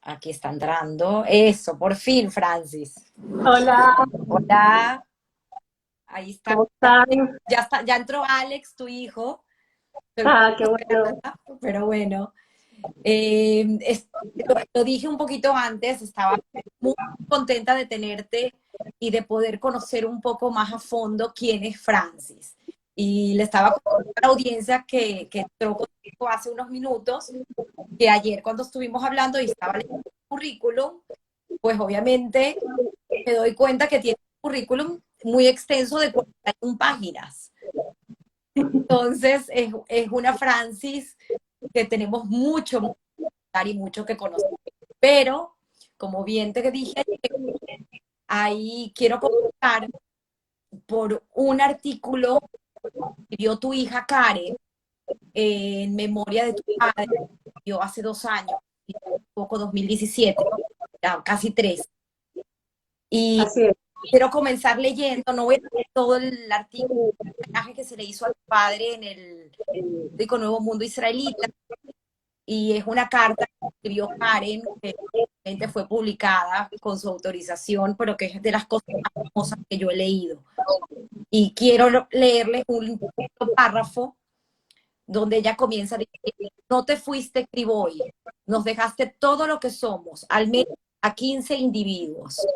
Aquí está entrando. Eso, por fin, Francis. Hola, Hola, ahí está. ¿cómo están? Ya está, ya entró Alex, tu hijo. Estoy Ah, qué bueno. esperando, pero bueno. Lo dije un poquito antes, estaba muy contenta de tenerte y de poder conocer un poco más a fondo quién es Francis. Y le estaba contando a la audiencia que entró contigo hace unos minutos, que ayer cuando estuvimos hablando y estaba leyendo el currículum, pues obviamente me doy cuenta que tiene un currículum muy extenso de 41 páginas. Entonces, es una Francis que tenemos mucho que dar y mucho que conocer. Pero, como bien te dije, ahí quiero comenzar por un artículo que vio tu hija Karen en memoria de tu padre, que vio hace 2 años, poco 2017, ya casi tres. Y Así es. quiero comenzar leyendo, no voy a leer todo el artículo, el homenaje que se le hizo a tu padre en el periódico Nuevo Mundo Israelita, y es una carta que escribió Karen, que obviamente fue publicada con su autorización, pero que es de las cosas más hermosas que yo he leído. Y quiero leerles un párrafo donde ella comienza a decir: no te fuiste, Criboy, nos dejaste todo lo que somos, al menos a 15 individuos.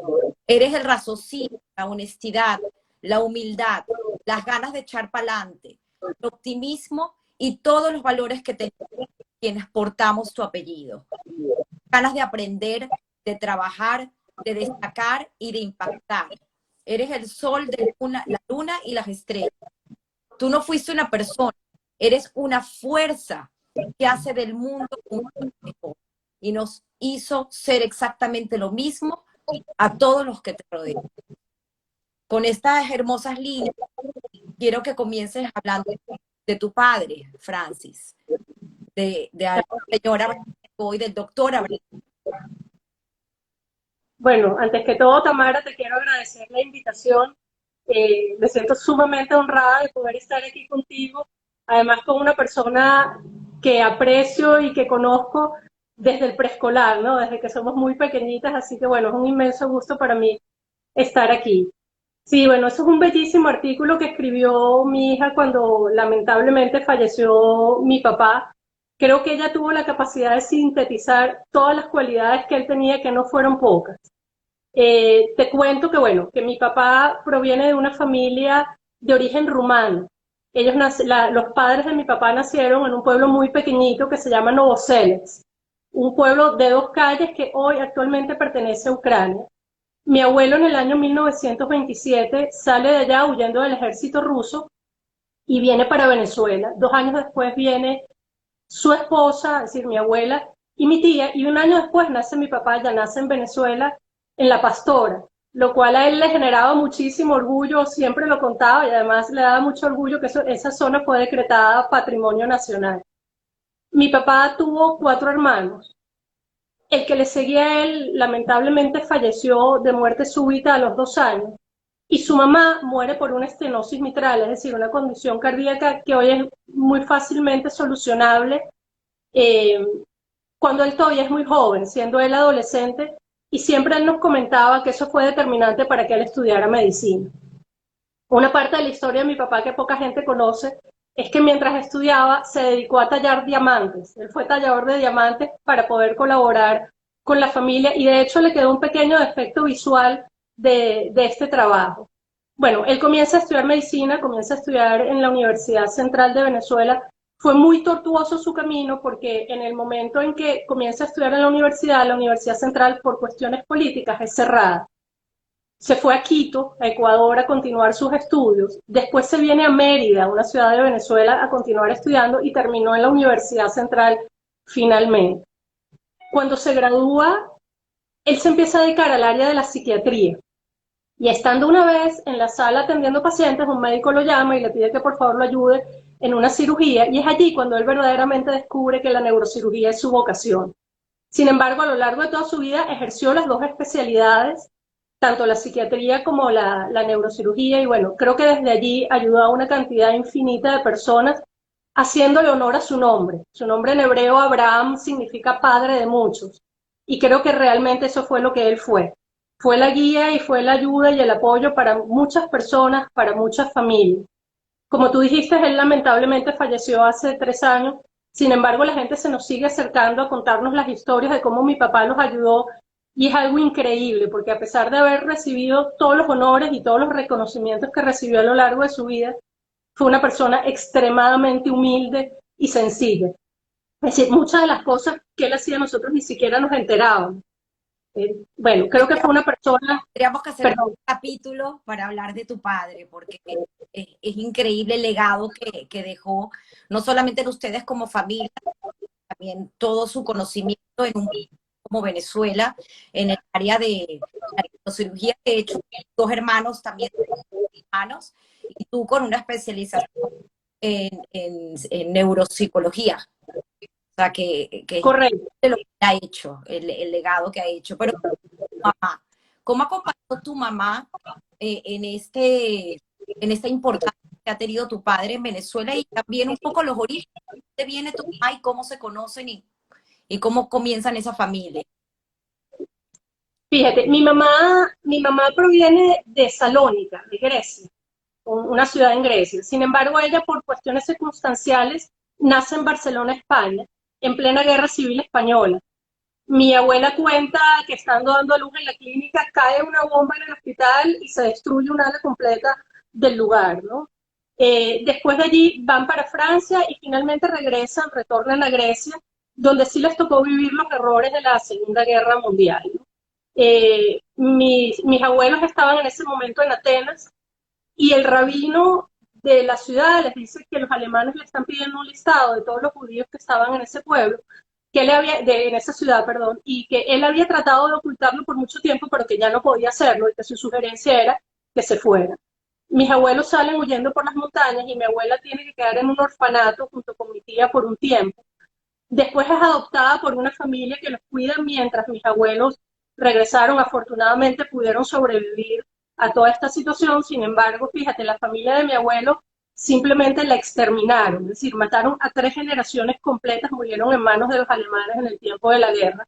Eres el raciocinio, la honestidad, la humildad, las ganas de echar para adelante, el optimismo y todos los valores que tenemos quienes portamos tu apellido. Ganas de aprender, de trabajar, de destacar y de impactar. Eres el sol, de la luna y las estrellas. Tú no fuiste una persona, eres una fuerza que hace del mundo un lugar mejor y nos hizo ser exactamente lo mismo a todos los que te rodean. Con estas hermosas líneas, quiero que comiences hablando de tu padre, Francis, de la señora Abrego y del doctor Abrego. Bueno, antes que todo, Tamara, te quiero agradecer la invitación. Me siento sumamente honrada de poder estar aquí contigo, además con una persona que aprecio y que conozco desde el preescolar, ¿no? Desde que somos muy pequeñitas, así que bueno, es un inmenso gusto para mí estar aquí. Sí, bueno, eso es un bellísimo artículo que escribió mi hija cuando lamentablemente falleció mi papá. Creo que ella tuvo la capacidad de sintetizar todas las cualidades que él tenía, que no fueron pocas. Te cuento que, bueno, que mi papá proviene de una familia de origen rumano. Los padres de mi papá nacieron en un pueblo muy pequeñito que se llama Novoselets, un pueblo de 2 calles que hoy actualmente pertenece a Ucrania. Mi abuelo en el año 1927 sale de allá huyendo del ejército ruso y viene para Venezuela. 2 años después viene su esposa, es decir, mi abuela, y mi tía, y un año después nace mi papá, ya nace en Venezuela, en La Pastora, lo cual a él le generaba muchísimo orgullo, siempre lo contaba, y además le daba mucho orgullo que esa zona fue decretada Patrimonio Nacional. Mi papá tuvo 4 hermanos. El que le seguía a él lamentablemente falleció de muerte súbita a los 2 años y su mamá muere por una estenosis mitral, es decir, una condición cardíaca que hoy es muy fácilmente solucionable eh, cuando él todavía es muy joven, siendo él adolescente, y siempre él nos comentaba que eso fue determinante para que él estudiara medicina. Una parte de la historia de mi papá que poca gente conoce es que mientras estudiaba se dedicó a tallar diamantes. Él fue tallador de diamantes para poder colaborar con la familia y de hecho le quedó un pequeño defecto visual de este trabajo. Bueno, él comienza a estudiar medicina, comienza a estudiar en la Universidad Central de Venezuela. Fue muy tortuoso su camino porque en el momento en que comienza a estudiar en la Universidad Central por cuestiones políticas es cerrada. Se fue a Quito, a Ecuador, a continuar sus estudios. Después se viene a Mérida, una ciudad de Venezuela, a continuar estudiando y terminó en la Universidad Central finalmente. Cuando se gradúa, él se empieza a dedicar al área de la psiquiatría. Y estando una vez en la sala atendiendo pacientes, un médico lo llama y le pide que por favor lo ayude en una cirugía. Y es allí cuando él verdaderamente descubre que la neurocirugía es su vocación. Sin embargo, a lo largo de toda su vida ejerció las dos especialidades, tanto la psiquiatría como la neurocirugía, y bueno, creo que desde allí ayudó a una cantidad infinita de personas, haciéndole honor a su nombre. Su nombre en hebreo, Abraham, significa padre de muchos. y creo que realmente eso fue lo que él fue. Fue la guía y fue la ayuda y el apoyo para muchas personas, para muchas familias. Como tú dijiste, él lamentablemente falleció hace 3 años. Sin embargo, la gente se nos sigue acercando a contarnos las historias de cómo mi papá los ayudó y es algo increíble, porque a pesar de haber recibido todos los honores y todos los reconocimientos que recibió a lo largo de su vida, fue una persona extremadamente humilde y sencilla. Es decir, muchas de las cosas que él hacía nosotros ni siquiera nos enterábamos. Bueno, creo que fue una persona, Tendríamos que hacer un perdón, capítulo para hablar de tu padre, porque es increíble el legado que dejó, no solamente en ustedes como familia, también todo su conocimiento en un país como Venezuela, en el área de la neurocirugía. De hecho, dos hermanos también, hermanos, y tú con una especialización en neuropsicología. O sea, que es correcto. increíble lo que ha hecho, el legado que ha hecho. Pero mamá, ¿cómo acompañó tu mamá en esta importancia que ha tenido tu padre en Venezuela y también un poco los orígenes? ¿De dónde viene tu mamá y cómo se conocen y cómo comienzan esa familia? Fíjate, mi mamá proviene de Salónica, de Grecia, una ciudad en Grecia. Sin embargo, ella por cuestiones circunstanciales nace en Barcelona, España, en plena guerra civil española. Mi abuela cuenta que estando dando a luz en la clínica cae una bomba en el hospital y se destruye un ala completa del lugar, ¿no? Después de allí van para Francia y finalmente retornan a Grecia, donde sí les tocó vivir los errores de la Segunda Guerra Mundial, ¿no? Mis abuelos estaban en ese momento en Atenas y el rabino de la ciudad les dice que los alemanes le están pidiendo un listado de todos los judíos que estaban en ese pueblo, en esa ciudad, perdón, y que él había tratado de ocultarlo por mucho tiempo, pero que ya no podía hacerlo y que su sugerencia era que se fuera. Mis abuelos salen huyendo por las montañas y mi abuela tiene que quedar en un orfanato junto con mi tía por un tiempo. Después es adoptada por una familia que los cuida mientras mis abuelos regresaron. Afortunadamente pudieron sobrevivir a toda esta situación. Sin embargo, fíjate, la familia de mi abuelo simplemente la exterminaron, es decir, mataron a 3 generaciones completas, murieron en manos de los alemanes en el tiempo de la guerra.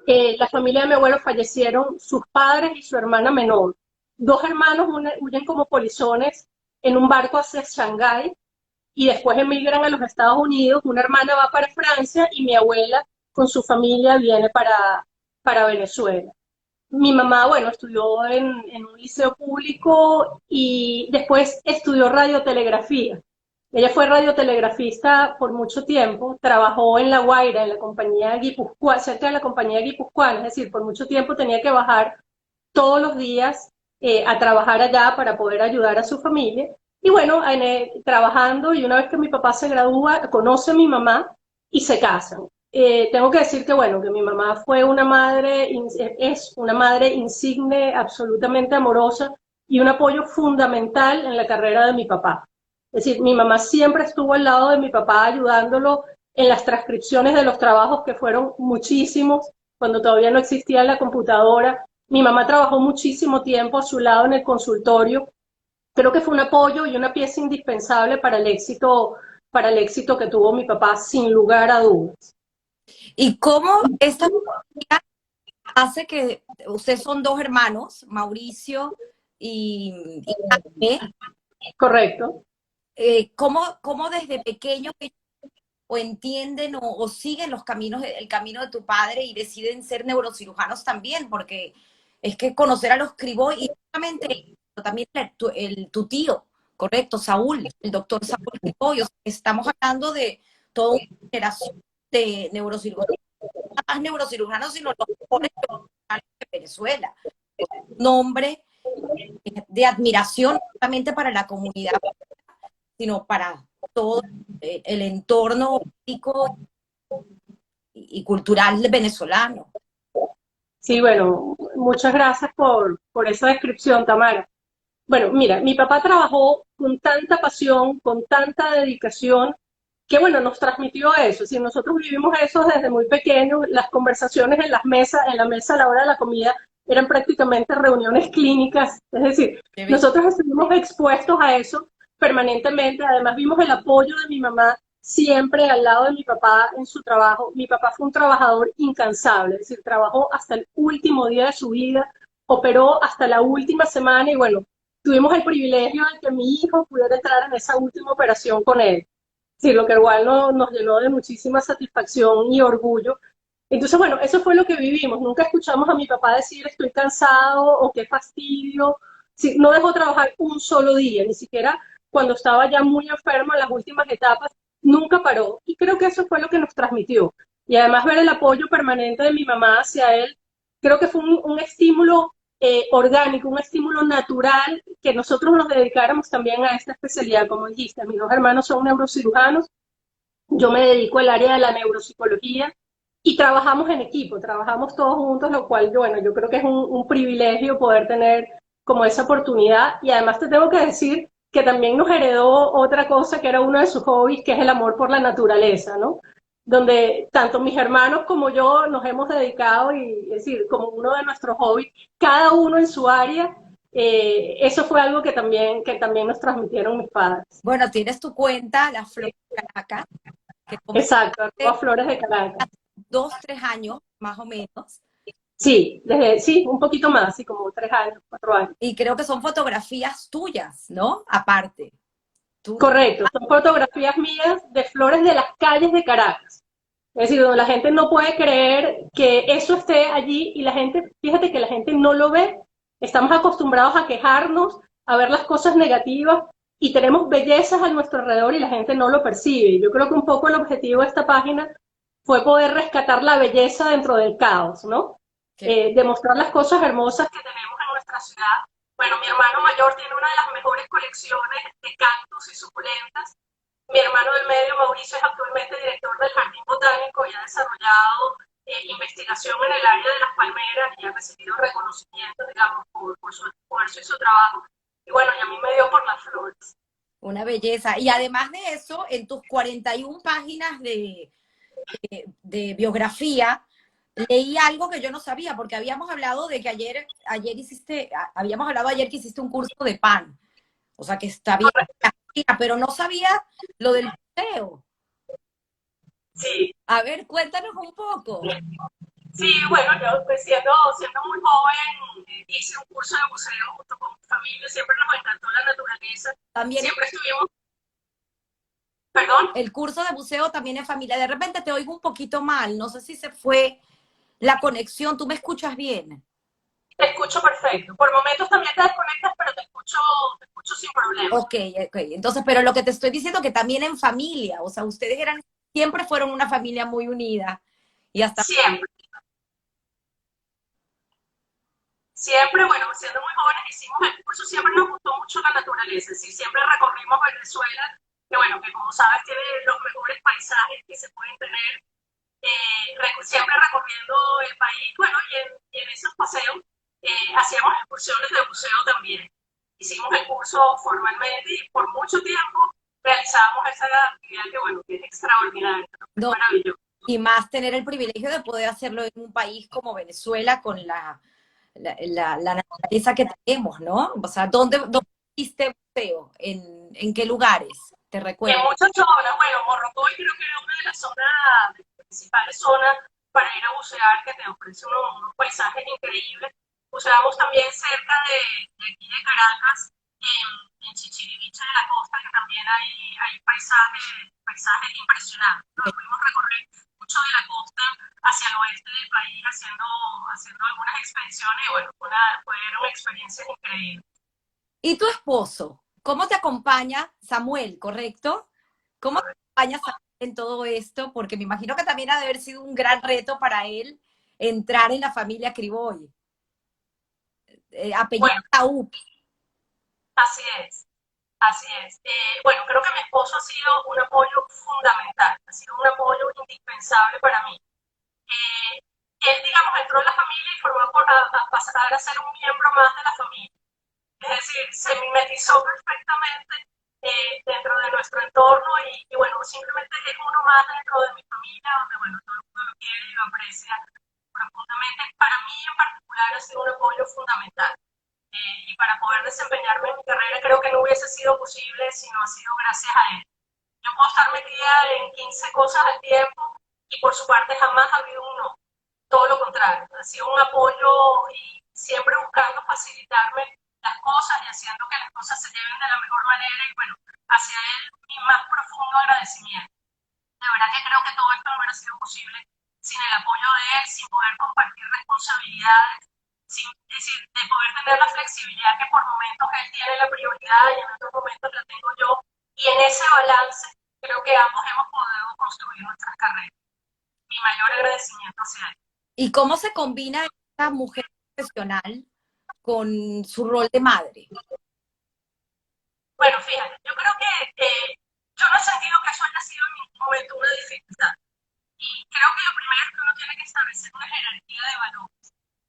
La familia de mi abuelo fallecieron sus padres y su hermana menor. Dos hermanos huyen como polizones en un barco hacia Shanghái y después emigran a los Estados Unidos. Una hermana va para Francia y mi abuela con su familia viene para Venezuela. Mi mamá, bueno, estudió en un liceo público y después estudió radiotelegrafía. Ella fue radiotelegrafista por mucho tiempo, trabajó en La Guaira, en la compañía guipuzcoana, cerca de la compañía guipuzcoana, es decir, por mucho tiempo tenía que bajar todos los días a trabajar allá para poder ayudar a su familia. Y bueno, trabajando y una vez que mi papá se gradúa, conoce a mi mamá y se casan. Tengo que decir que bueno, que mi mamá fue una madre, es una madre insigne, absolutamente amorosa y un apoyo fundamental en la carrera de mi papá. Es decir, mi mamá siempre estuvo al lado de mi papá ayudándolo en las transcripciones de los trabajos, que fueron muchísimos, cuando todavía no existía la computadora. Mi mamá trabajó muchísimo tiempo a su lado en el consultorio. Creo que fue un apoyo y una pieza indispensable para el éxito que tuvo mi papá, sin lugar a dudas. ¿Y cómo esta familia hace que ustedes son dos hermanos, Mauricio y Jaime? Correcto. ¿Cómo desde pequeños o entienden o siguen los caminos, el camino de tu padre y deciden ser neurocirujanos también? Porque es que conocer a los Cribó y justamente también tu tío, correcto, Saúl, el doctor Saúl Criboy. O sea, estamos hablando de toda una generación de neurocirujanos, no más neurocirujanos, sino los mejores neurocirujanos de Venezuela. Un nombre de admiración no solamente para la comunidad, sino para todo el entorno político y cultural venezolano. Sí, bueno, muchas gracias por esa descripción, Tamara. Bueno, mira, mi papá trabajó con tanta pasión, con tanta dedicación, que bueno, nos transmitió eso. Si nosotros vivimos eso desde muy pequeños, las conversaciones en las mesas, en la mesa a la hora de la comida, eran prácticamente reuniones clínicas. Es decir, nosotros estuvimos expuestos a eso permanentemente. Además, vimos el apoyo de mi mamá siempre al lado de mi papá en su trabajo. Mi papá fue un trabajador incansable, es decir, trabajó hasta el último día de su vida, operó hasta la última semana y bueno, tuvimos el privilegio de que mi hijo pudiera entrar en esa última operación con él. Sí, lo que igual nos llenó de muchísima satisfacción y orgullo. Entonces, bueno, eso fue lo que vivimos. Nunca escuchamos a mi papá decir estoy cansado o qué fastidio. Sí, no dejó trabajar un solo día, ni siquiera cuando estaba ya muy enfermo en las últimas etapas, nunca paró. Y creo que eso fue lo que nos transmitió. Y además ver el apoyo permanente de mi mamá hacia él, creo que fue un estímulo orgánico, un estímulo natural que nosotros nos dedicáramos también a esta especialidad, como dijiste. Mis dos hermanos son neurocirujanos, yo me dedico al área de la neuropsicología y trabajamos en equipo, trabajamos todos juntos, lo cual, bueno, yo creo que es un privilegio poder tener como esa oportunidad. Y además te tengo que decir que también nos heredó otra cosa que era uno de sus hobbies, que es el amor por la naturaleza, ¿no? Donde tanto mis hermanos como yo nos hemos dedicado, y es decir, como uno de nuestros hobbies, cada uno en su área, eso fue algo que también nos transmitieron mis padres. Bueno, tienes tu cuenta, La Flor de Caracas, que Exacto, comenzaste arroba Flores de Caracas. 2, 3 años, más o menos, Sí, sí, un poquito más, sí, como 3 años, 4 años. y creo que son fotografías tuyas, ¿no? Aparte. Tú, Correcto, son fotografías mías de flores de las calles de Caracas. Es decir, donde la gente no puede creer que eso esté allí y la gente, fíjate que la gente no lo ve. Estamos acostumbrados a quejarnos, a ver las cosas negativas y tenemos bellezas a nuestro alrededor y la gente no lo percibe. Yo creo que un poco el objetivo de esta página fue poder rescatar la belleza dentro del caos, ¿no? que, Demostrar las cosas hermosas que tenemos en nuestra ciudad. Bueno, mi hermano mayor tiene una de las mejores colecciones de cactus y suculentas. Mi hermano del medio, Mauricio, es actualmente director del Jardín Botánico y ha desarrollado investigación en el área de las palmeras y ha recibido reconocimientos, digamos, por su esfuerzo y su trabajo. Y bueno, y a mí me dio por las flores. una belleza. Y además de eso, en tus 41 páginas de biografía, leí algo que yo no sabía, porque habíamos hablado de que habíamos hablado ayer que hiciste un curso de pan. O sea, que está bien, pero no sabía lo del buceo. Sí, A ver, cuéntanos un poco. sí, bueno, yo pues, siendo muy joven hice un curso de buceo junto con mi familia, siempre nos encantó la naturaleza, También siempre estuvimos, perdón, el curso de buceo también en familia. De repente te oigo un poquito mal, no sé si se fue la conexión, ¿tú me escuchas bien? te escucho perfecto. Por momentos también te desconectas, pero te escucho sin problema. Ok, ok. Entonces, pero lo que te estoy diciendo que también en familia, o sea, ustedes siempre fueron una familia muy unida y hasta... Siempre, siempre, bueno, siendo muy jóvenes hicimos el curso, siempre nos gustó mucho la naturaleza, sí, siempre recorrimos Venezuela, que bueno, que como sabes tiene los mejores paisajes que se pueden tener, siempre recorriendo el país, bueno, y en esos paseos hacíamos excursiones de buceo también. Hicimos el curso formalmente y por mucho tiempo realizamos esa actividad que, bueno, que es extraordinaria, ¿no? Es No, maravilloso. y más tener el privilegio de poder hacerlo en un país como Venezuela con la naturaleza que tenemos, ¿no? O sea, ¿dónde hiciste buceo? ¿En qué lugares? Te En recuerdo. muchas zonas, bueno, Morrocoy creo que es una de las zonas, de las principales zonas para ir a bucear, que te ofrece unos paisajes increíbles. Buceamos también cerca de aquí de Caracas, en Chichiriviche de la Costa, que también hay paisajes impresionantes. Nos pudimos recorrer mucho de la costa hacia el oeste del país, haciendo algunas expediciones, y bueno, fueron experiencias increíbles. ¿Y tu esposo? ¿Cómo te acompaña Samuel, correcto? ¿Cómo te acompaña Samuel en todo esto? Porque me imagino que también ha de haber sido un gran reto para él entrar en la familia Criboy. Apellido Bueno, Taub. así es. Así es. Bueno, creo que mi esposo ha sido un apoyo fundamental, ha sido un apoyo indispensable para mí. Él, digamos, entró en la familia y formó a pasar a ser un miembro más de la familia. Es decir, se mimetizó perfectamente dentro de nuestro entorno y, bueno, simplemente es uno más dentro de mi familia, donde, bueno, todo el mundo lo quiere y lo aprecia profundamente. Para mí en particular ha sido un apoyo fundamental. Y para poder desempeñarme en mi carrera creo que no hubiese sido posible si no ha sido gracias a él. Yo puedo estar metida en 15 cosas al tiempo y por su parte jamás ha habido un no. Todo lo contrario, ha sido un apoyo y siempre buscando facilitarme las cosas y haciendo que las cosas se lleven de la mejor manera y bueno, hacia él mi más profundo agradecimiento. De verdad que creo que todo esto no hubiera sido posible sin el apoyo de él, sin poder compartir responsabilidades, sin, es decir, de poder tener la flexibilidad que por momentos él tiene la prioridad y en otros momentos la tengo yo. Y en ese balance creo que ambos hemos podido construir nuestras carreras. Mi mayor agradecimiento hacia él. ¿Y cómo se combina esta mujer profesional con su rol de madre? Bueno, fíjate, yo creo que yo no he sentido que eso haya sido en ningún momento una dificultad. Y creo que lo primero es que uno tiene que establecer una jerarquía de valores.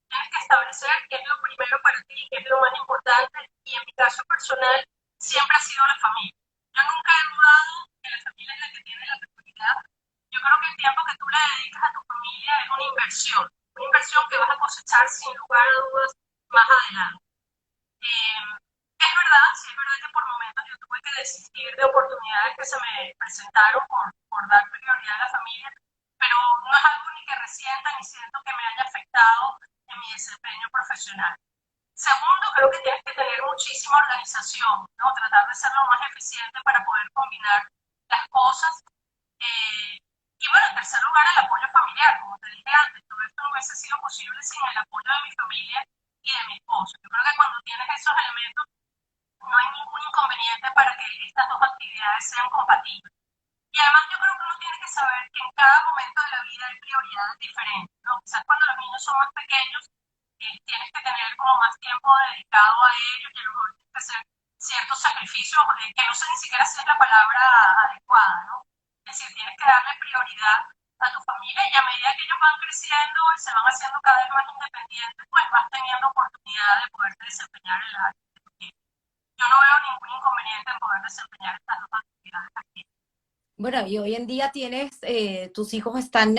Tienes que establecer qué es lo primero para ti, qué es lo más importante. Y en mi caso personal, siempre ha sido la familia. Yo nunca he dudado que la familia es la que tiene la prioridad. Yo creo que el tiempo que tú le dedicas a tu familia es una inversión que vas a cosechar sin lugar a dudas más adelante. Sí es verdad que por momentos yo tuve que desistir de oportunidades que se me presentaron por dar prioridad a la familia, pero no es algo ni que resienta ni siento que me haya afectado en mi desempeño profesional. Segundo, creo que tienes que tener muchísima organización, ¿no? Tratar de ser lo más eficiente para poder combinar las cosas. Y bueno, en tercer lugar, el apoyo familiar. Como te dije antes, todo esto no hubiese sido posible sin el apoyo de mi familia y de mi esposo. Yo creo que cuando tienes esos elementos, no hay ningún inconveniente para que estas dos actividades sean compatibles. Y además yo creo que uno tiene que saber que en cada momento de la vida hay prioridades diferentes, ¿no? Quizás cuando los niños son más pequeños, tienes que tener como más tiempo dedicado a ellos y a lo mejor tienes que hacer ciertos sacrificios, que no sé ni siquiera si es la palabra adecuada, ¿no? Es decir, tienes que darle prioridad a tu familia y a medida que ellos van creciendo y se van haciendo cada vez más independientes, pues vas teniendo oportunidad de poder desempeñar en la área que tú quieres. Yo no veo ningún inconveniente en poder desempeñar estas dos actividades aquí. Bueno, y hoy en día tienes, tus hijos están,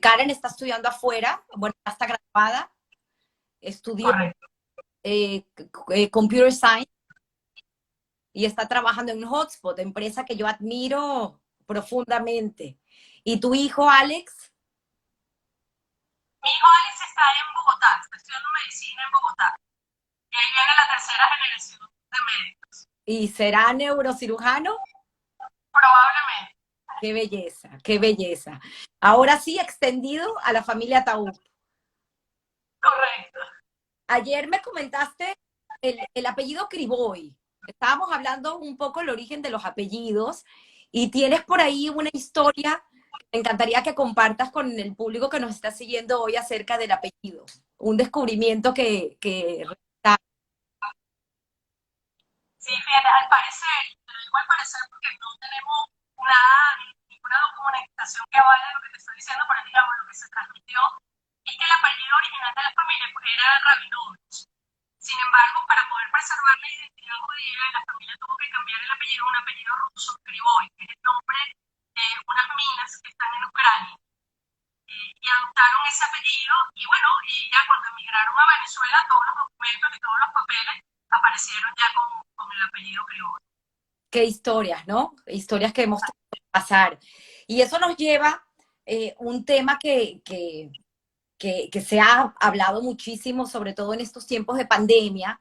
Karen está estudiando afuera, bueno, ya está graduada, estudió Correcto. Computer Science y está trabajando en Hotspot, empresa que yo admiro profundamente. ¿Y tu hijo, Alex? Mi hijo Alex está en Bogotá, está estudiando medicina en Bogotá. Y ahí viene la tercera generación de médicos. ¿Y será neurocirujano? Probablemente. Qué belleza, qué belleza. Ahora sí, extendido a la familia Taú. Correcto. Ayer me comentaste el apellido Criboy. Estábamos hablando un poco el origen de los apellidos y tienes por ahí una historia que me encantaría que compartas con el público que nos está siguiendo hoy acerca del apellido. Un descubrimiento que Sí, fíjate, al parecer, te lo digo al parecer porque no tenemos nada, ninguna documentación que avale lo que te estoy diciendo, pero digamos, lo que se transmitió es que el apellido original de la familia pues, era Rabinovich. Sin embargo, para poder preservar la identidad judía, la familia tuvo que cambiar el apellido a un apellido ruso, Krivoy, que es el nombre de unas minas que están en Ucrania. Y adoptaron ese apellido y bueno, y ya cuando emigraron a Venezuela, todos los documentos y todos los papeles aparecieron ya con el apellido Krivoy. qué historias, ¿no? Historias que hemos tenido que pasar. Y eso nos lleva un tema que se ha hablado muchísimo, sobre todo en estos tiempos de pandemia,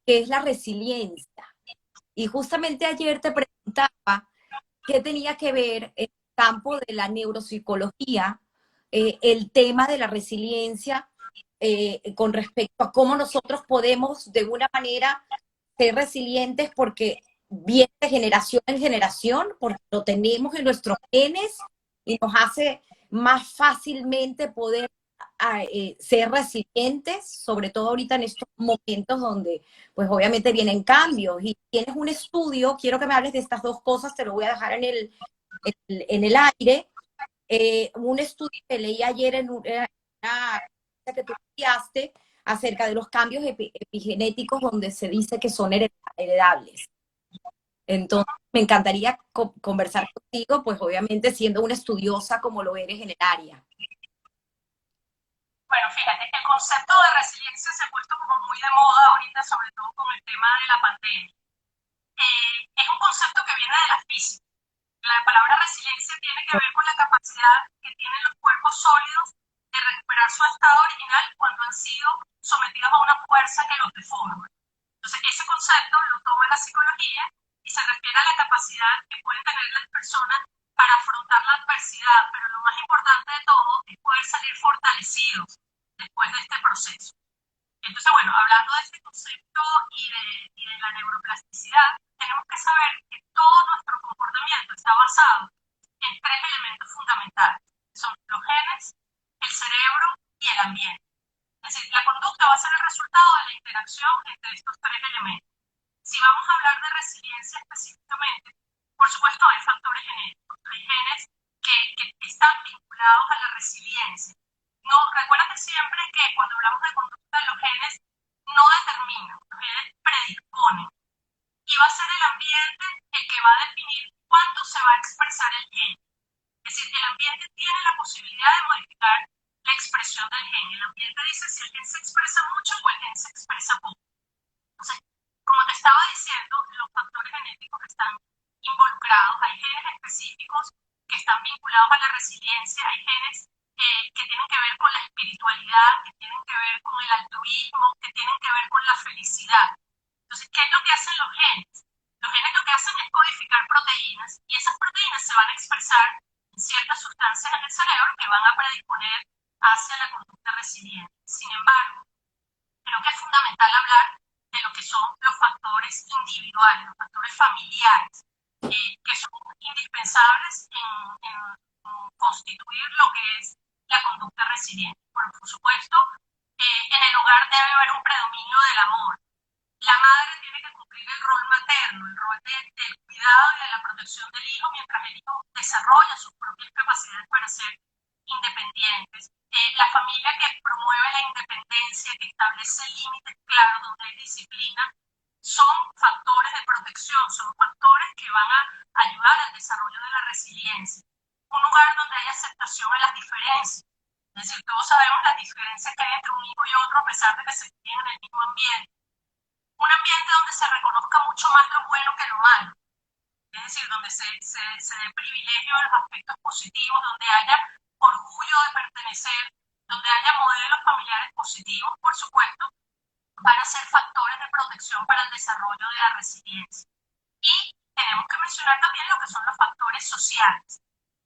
que es la resiliencia. Y justamente ayer te preguntaba qué tenía que ver en el campo de la neuropsicología, el tema de la resiliencia con respecto a cómo nosotros podemos de una manera ser resilientes porque viene de generación en generación, porque lo tenemos en nuestros genes y nos hace más fácilmente poder ser resilientes, sobre todo ahorita en estos momentos donde pues obviamente vienen cambios y tienes un estudio, quiero que me hables de estas dos cosas, te lo voy a dejar en el aire, un estudio que leí ayer en una que tú enviaste acerca de los cambios epigenéticos donde se dice que son heredables. Entonces, me encantaría conversar contigo, pues obviamente siendo una estudiosa como lo eres en el área. Bueno, fíjate, el concepto de resiliencia se ha puesto como muy de moda ahorita, sobre todo con el tema de la pandemia. Es un concepto que viene de la física. La palabra resiliencia tiene que ver con la capacidad que tienen los cuerpos sólidos de recuperar su estado original cuando han sido sometidos a una fuerza que los deforma. Entonces, ese concepto lo toma la psicología y se refiere a la capacidad que pueden tener las personas para afrontar la adversidad, pero lo más importante de todo es poder salir fortalecidos después de este proceso. Entonces, bueno, hablando de este concepto y de la neuroplasticidad, tenemos que saber que todo nuestro comportamiento está basado en tres elementos fundamentales. Son los genes, el cerebro y el ambiente. Es decir, la conducta va a ser el resultado de la interacción entre estos tres elementos. Si vamos a hablar de resiliencia específicamente, por supuesto hay factores genéticos, hay genes que están vinculados a la resiliencia. No, recuérdate siempre que cuando hablamos de conducta, los genes no determinan, los genes predisponen. Y va a ser el ambiente el que va a definir cuándo se va a expresar el gen. Es decir, el ambiente tiene la posibilidad de modificar la expresión del gen. El ambiente dice si el gen se expresa mucho o el gen se expresa poco. Entonces, como te estaba diciendo, los factores genéticos que están involucrados, hay genes específicos que están vinculados a la resiliencia, hay genes que tienen que ver con la espiritualidad, que tienen que ver con el altruismo, que tienen que ver con la felicidad. Entonces, ¿qué es lo que hacen los genes? Los genes lo que hacen es codificar proteínas y esas proteínas se van a expresar en ciertas sustancias en el cerebro que van a predisponer hacia la conducta resiliente. Sin embargo, creo que es fundamental hablar de lo que son los factores individuales, los factores familiares, que son indispensables en constituir lo que es la conducta resiliente. Por supuesto, en el hogar debe haber un predominio del amor. La madre tiene que cumplir el rol materno, el rol del cuidado y de la protección del hijo, mientras el hijo desarrolla sus propias capacidades para ser independientes. La familia que promueve la independencia, que establece límites claros donde hay disciplina, son factores de protección, son factores que van a ayudar al desarrollo de la resiliencia. Un lugar donde hay aceptación a las diferencias. Es decir, todos sabemos las diferencias que hay entre un hijo y otro a pesar de que se viven en el mismo ambiente. Un ambiente donde se reconozca mucho más lo bueno que lo malo. Es decir, donde se dé privilegio a los aspectos positivos, donde haya orgullo de pertenecer, donde haya modelos familiares positivos, por supuesto, van a ser factores de protección para el desarrollo de la resiliencia. Y tenemos que mencionar también lo que son los factores sociales.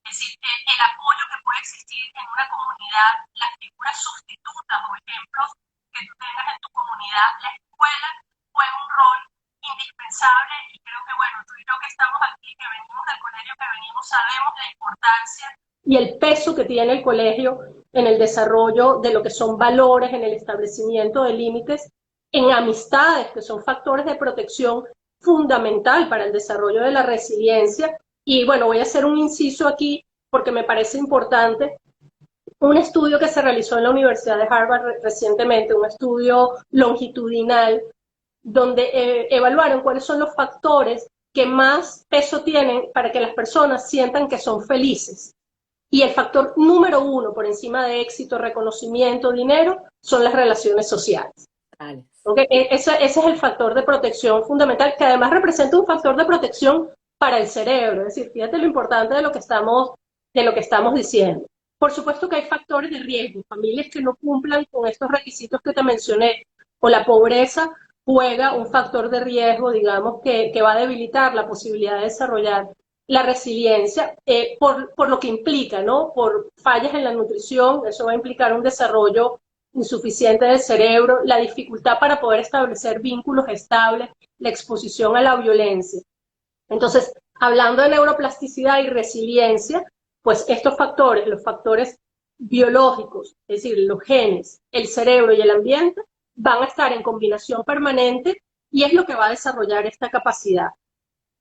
Es decir, el apoyo que puede existir en una comunidad, las figuras sustitutas o ejemplos que tú tengas en tu comunidad, la escuela juega un rol indispensable y creo que, bueno, tú y yo que estamos aquí, que venimos del colegio que venimos, sabemos la importancia y el peso que tiene el colegio en el desarrollo de lo que son valores, en el establecimiento de límites, en amistades, que son factores de protección fundamental para el desarrollo de la resiliencia. Y bueno, voy a hacer un inciso aquí porque me parece importante. Un estudio que se realizó en la Universidad de Harvard recientemente, un estudio longitudinal, donde evaluaron cuáles son los factores que más peso tienen para que las personas sientan que son felices. Y el factor número uno, por encima de éxito, reconocimiento, dinero, son las relaciones sociales. ¿Okay? Ese es el factor de protección fundamental, que además representa un factor de protección para el cerebro. Es decir, fíjate lo importante de lo que estamos diciendo. Por supuesto que hay factores de riesgo, familias que no cumplan con estos requisitos que te mencioné, o la pobreza juega un factor de riesgo, digamos, que va a debilitar la posibilidad de desarrollar la resiliencia, por lo que implica, ¿no? Por fallas en la nutrición, eso va a implicar un desarrollo insuficiente del cerebro, la dificultad para poder establecer vínculos estables, la exposición a la violencia. Entonces, hablando de neuroplasticidad y resiliencia, pues estos factores, los factores biológicos, es decir, los genes, el cerebro y el ambiente, van a estar en combinación permanente y es lo que va a desarrollar esta capacidad.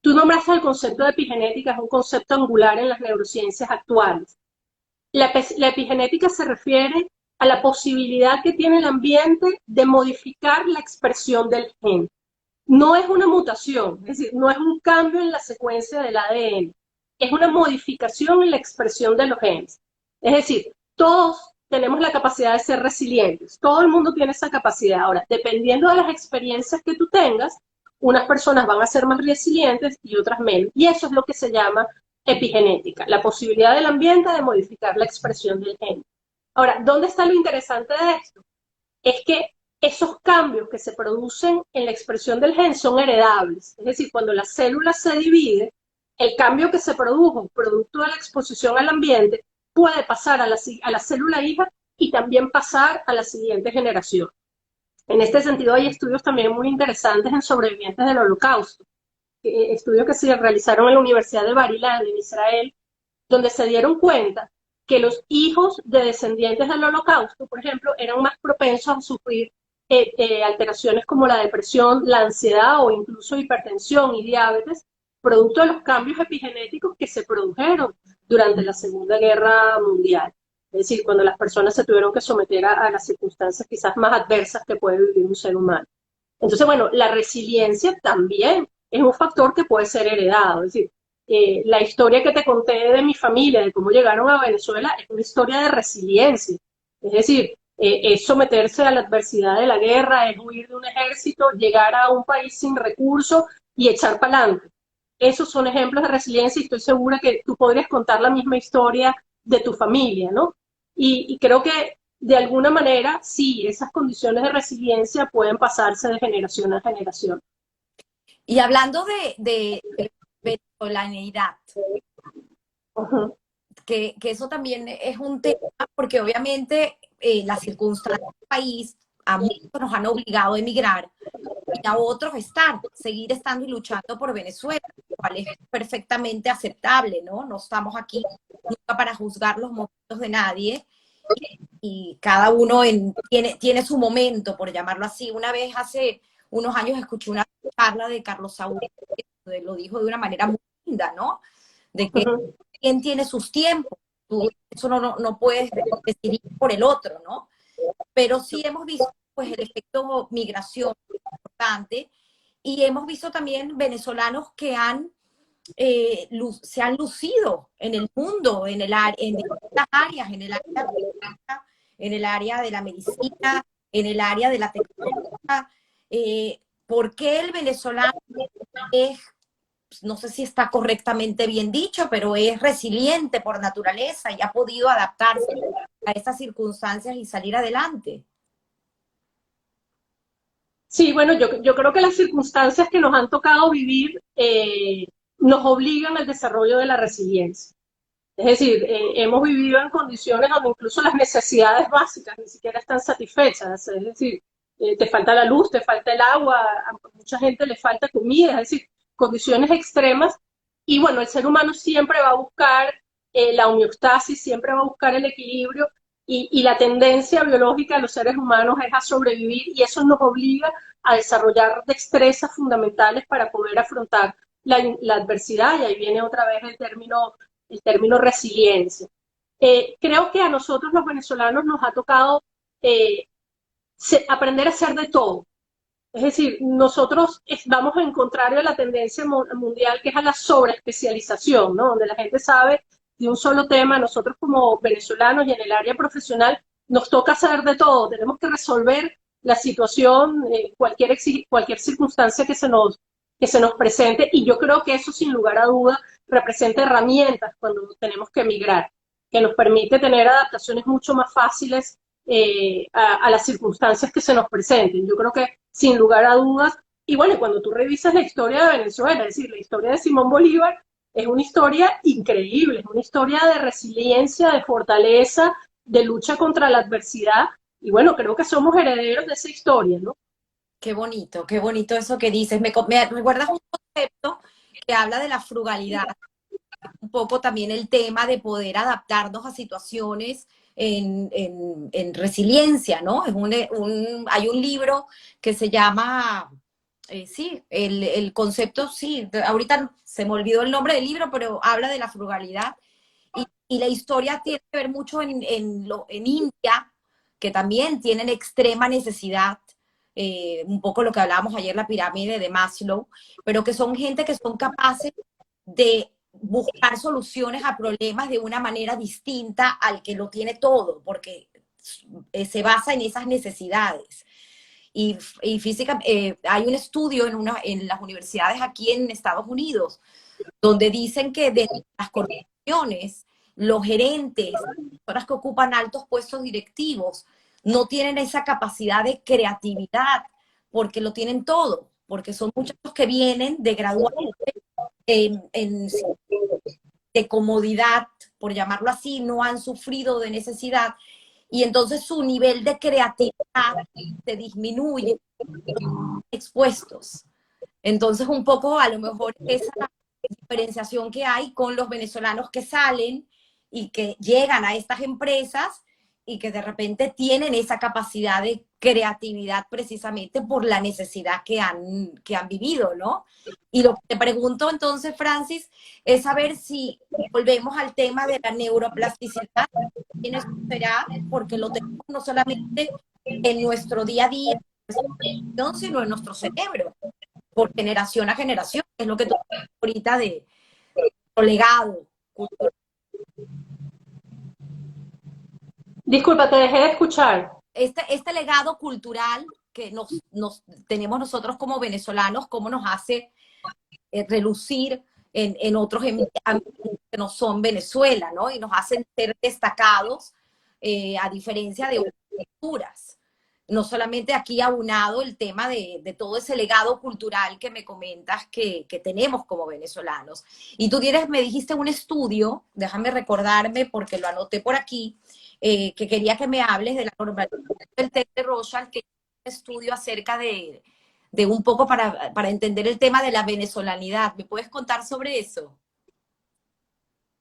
Tú nombraste el concepto de epigenética, es un concepto angular en las neurociencias actuales. La epigenética se refiere a la posibilidad que tiene el ambiente de modificar la expresión del gen. No es una mutación, es decir, no es un cambio en la secuencia del ADN, es una modificación en la expresión de los genes. Es decir, todos tenemos la capacidad de ser resilientes, todo el mundo tiene esa capacidad. Ahora, dependiendo de las experiencias que tú tengas, unas personas van a ser más resilientes y otras menos. Y eso es lo que se llama epigenética, la posibilidad del ambiente de modificar la expresión del gen. Ahora, ¿dónde está lo interesante de esto? Es que esos cambios que se producen en la expresión del gen son heredables. Es decir, cuando la célula se divide, el cambio que se produjo producto de la exposición al ambiente puede pasar a la célula hija y también pasar a la siguiente generación. En este sentido, hay estudios también muy interesantes en sobrevivientes del Holocausto, estudios que se realizaron en la Universidad de Bar-Ilan en Israel, donde se dieron cuenta que los hijos de descendientes del Holocausto, por ejemplo, eran más propensos a sufrir alteraciones como la depresión, la ansiedad o incluso hipertensión y diabetes, producto de los cambios epigenéticos que se produjeron durante la Segunda Guerra Mundial. Es decir, cuando las personas se tuvieron que someter a las circunstancias quizás más adversas que puede vivir un ser humano. Entonces, bueno, la resiliencia también es un factor que puede ser heredado. Es decir, la historia que te conté de mi familia, de cómo llegaron a Venezuela, es una historia de resiliencia. Es decir, es someterse a la adversidad de la guerra, es huir de un ejército, llegar a un país sin recursos y echar para adelante. Esos son ejemplos de resiliencia y estoy segura que tú podrías contar la misma historia de tu familia, ¿no? Y creo que de alguna manera, sí, esas condiciones de resiliencia pueden pasarse de generación a generación. Y hablando de venezolaneidad, Uh-huh. que eso también es un tema, porque obviamente las circunstancias del país a muchos nos han obligado a emigrar y a otros seguir estando y luchando por Venezuela, lo cual es perfectamente aceptable, ¿no? No estamos aquí nunca para juzgar los momentos de nadie y cada uno tiene su momento, por llamarlo así. Una vez hace unos años escuché una charla de Carlos Saúl, que lo dijo de una manera muy linda, ¿no? De que Uh-huh. quien tiene sus tiempos, tú eso no puedes decidir por el otro, ¿no? Pero sí hemos visto pues el efecto migración importante y hemos visto también venezolanos que se han lucido en el mundo, en estas áreas, en el área de la medicina, en el área de la tecnología. ¿Por qué el venezolano es, no sé si está correctamente bien dicho, pero es resiliente por naturaleza y ha podido adaptarse a estas circunstancias y salir adelante? Sí, bueno, yo creo que las circunstancias que nos han tocado vivir nos obligan al desarrollo de la resiliencia. Es decir, hemos vivido en condiciones donde incluso las necesidades básicas ni siquiera están satisfechas. Es decir, te falta la luz, te falta el agua, a mucha gente le falta comida, es decir, condiciones extremas. Y bueno, el ser humano siempre va a buscar la homeostasis, siempre va a buscar el equilibrio y la tendencia biológica de los seres humanos es a sobrevivir y eso nos obliga a desarrollar destrezas fundamentales para poder afrontar la adversidad y ahí viene otra vez el término resiliencia. Creo que a nosotros los venezolanos nos ha tocado aprender a hacer de todo. Es decir, nosotros vamos en contrario a la tendencia mundial que es a la sobreespecialización, ¿no? Donde la gente sabe de un solo tema. Nosotros como venezolanos y en el área profesional nos toca hacer de todo. Tenemos que resolver la situación, cualquier circunstancia que se nos presente y yo creo que eso sin lugar a duda representa herramientas cuando tenemos que emigrar, que nos permite tener adaptaciones mucho más fáciles a las circunstancias que se nos presenten. Yo creo que sin lugar a dudas, y bueno, cuando tú revisas la historia de Venezuela, es decir, la historia de Simón Bolívar, es una historia increíble, es una historia de resiliencia, de fortaleza, de lucha contra la adversidad, y bueno, creo que somos herederos de esa historia, ¿no? Qué bonito eso que dices. Me recuerdas un concepto que habla de la frugalidad, un poco también el tema de poder adaptarnos a situaciones en resiliencia, ¿no? Hay un libro que se llama, sí, el concepto, sí, ahorita se me olvidó el nombre del libro, pero habla de la frugalidad y la historia tiene que ver mucho en India, que también tienen extrema necesidad, un poco lo que hablábamos ayer, la pirámide de Maslow, pero que son gente que son capaces de buscar soluciones a problemas de una manera distinta al que lo tiene todo, porque se basa en esas necesidades. Y física, hay un estudio en las universidades aquí en Estados Unidos donde dicen que de las corporaciones, los gerentes, las personas que ocupan altos puestos directivos, no tienen esa capacidad de creatividad, porque lo tienen todo, porque son muchos los que vienen de graduarse en de comodidad, por llamarlo así, no han sufrido de necesidad, y entonces su nivel de creatividad se disminuye, expuestos. Entonces, un poco a lo mejor esa diferenciación que hay con los venezolanos que salen y que llegan a estas empresas y que de repente tienen esa capacidad de creatividad precisamente por la necesidad que han vivido, ¿no? Y lo que te pregunto entonces, Francis, es saber si volvemos al tema de la neuroplasticidad, ¿quién eso será? Porque lo tenemos no solamente en nuestro día a día, sino en nuestro cerebro, por generación a generación, que es lo que tú ahorita de legado cultural. Disculpa, te dejé de escuchar. Este legado cultural que tenemos nosotros como venezolanos, cómo nos hace relucir en otros ámbitos que no son Venezuela, ¿no? Y nos hacen ser destacados a diferencia de otras culturas. No solamente aquí aunado el tema de todo ese legado cultural que me comentas que tenemos como venezolanos. Y tú me dijiste un estudio, déjame recordarme porque lo anoté por aquí, que quería que me hables de la normalización del test de Rorschach, que es un estudio acerca de un poco para entender el tema de la venezolanidad. ¿Me puedes contar sobre eso?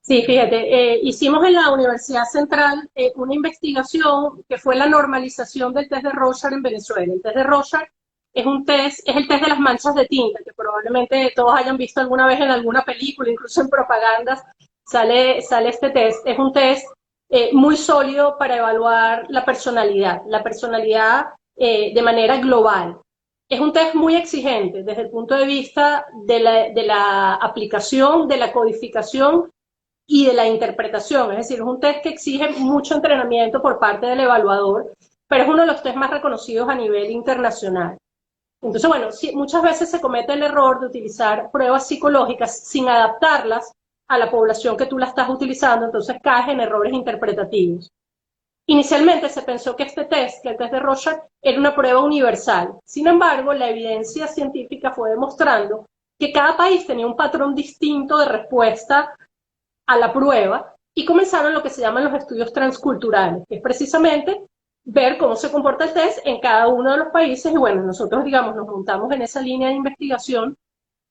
Sí, fíjate, hicimos en la Universidad Central una investigación que fue la normalización del test de Rorschach en Venezuela. El test de Rorschach es un test, es el test de las manchas de tinta, que probablemente todos hayan visto alguna vez en alguna película, incluso en propagandas, sale este test. Es un test muy sólido para evaluar la personalidad de manera global. Es un test muy exigente desde el punto de vista de la aplicación, de la codificación y de la interpretación. Es decir, es un test que exige mucho entrenamiento por parte del evaluador, pero es uno de los test más reconocidos a nivel internacional. Entonces, bueno, sí, muchas veces se comete el error de utilizar pruebas psicológicas sin adaptarlas a la población que tú la estás utilizando, entonces caes en errores interpretativos. Inicialmente se pensó que este test, que el test de Rorschach, era una prueba universal. Sin embargo, la evidencia científica fue demostrando que cada país tenía un patrón distinto de respuesta a la prueba y comenzaron lo que se llaman los estudios transculturales, que es precisamente ver cómo se comporta el test en cada uno de los países. Y bueno, nosotros, digamos, nos montamos en esa línea de investigación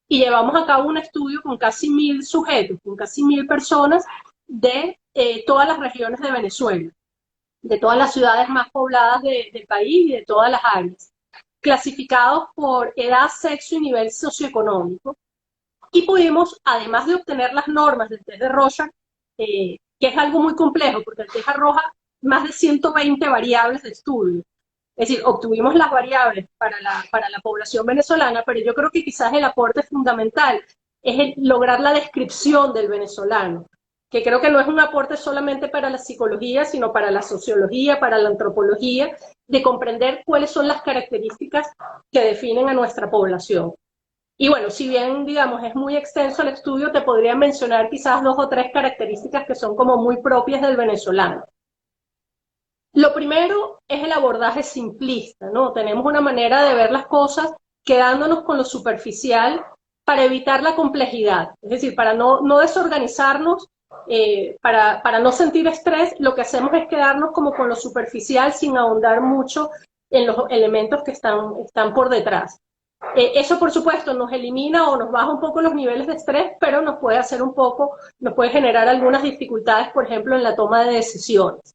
y llevamos a cabo un estudio con casi 1000 sujetos, con casi 1000 personas de todas las regiones de Venezuela, de todas las ciudades más pobladas del país y de todas las áreas, clasificados por edad, sexo y nivel socioeconómico. Y pudimos, además de obtener las normas del test de Rorschach, que es algo muy complejo, porque el test arroja más de 120 variables de estudio. Es decir, obtuvimos las variables para la población venezolana, pero yo creo que quizás el aporte fundamental es lograr la descripción del venezolano, que creo que no es un aporte solamente para la psicología, sino para la sociología, para la antropología, de comprender cuáles son las características que definen a nuestra población. Y bueno, si bien, digamos, es muy extenso el estudio, te podría mencionar quizás 2 o 3 características que son como muy propias del venezolano. Lo primero es el abordaje simplista, ¿no? Tenemos una manera de ver las cosas quedándonos con lo superficial para evitar la complejidad. Es decir, para no desorganizarnos, para no sentir estrés, lo que hacemos es quedarnos como con lo superficial sin ahondar mucho en los elementos que están por detrás. Eso, por supuesto, nos elimina o nos baja un poco los niveles de estrés, pero nos puede generar algunas dificultades, por ejemplo, en la toma de decisiones.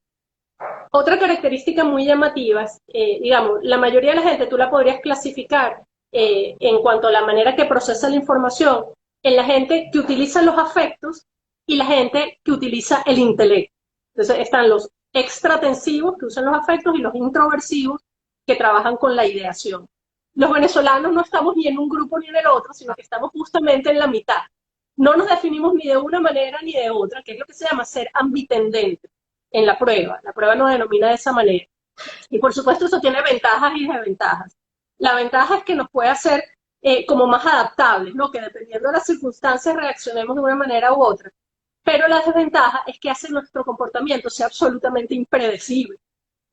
Otra característica muy llamativa es, digamos, la mayoría de la gente tú la podrías clasificar en cuanto a la manera que procesa la información en la gente que utiliza los afectos y la gente que utiliza el intelecto. Entonces están los extratensivos que usan los afectos y los introversivos que trabajan con la ideación. Los venezolanos no estamos ni en un grupo ni en el otro, sino que estamos justamente en la mitad. No nos definimos ni de una manera ni de otra, que es lo que se llama ser ambitendente en la prueba. La prueba nos denomina de esa manera. Y por supuesto eso tiene ventajas y desventajas. La ventaja es que nos puede hacer como más adaptables, ¿no? Que dependiendo de las circunstancias reaccionemos de una manera u otra. Pero la desventaja es que hace nuestro comportamiento sea absolutamente impredecible.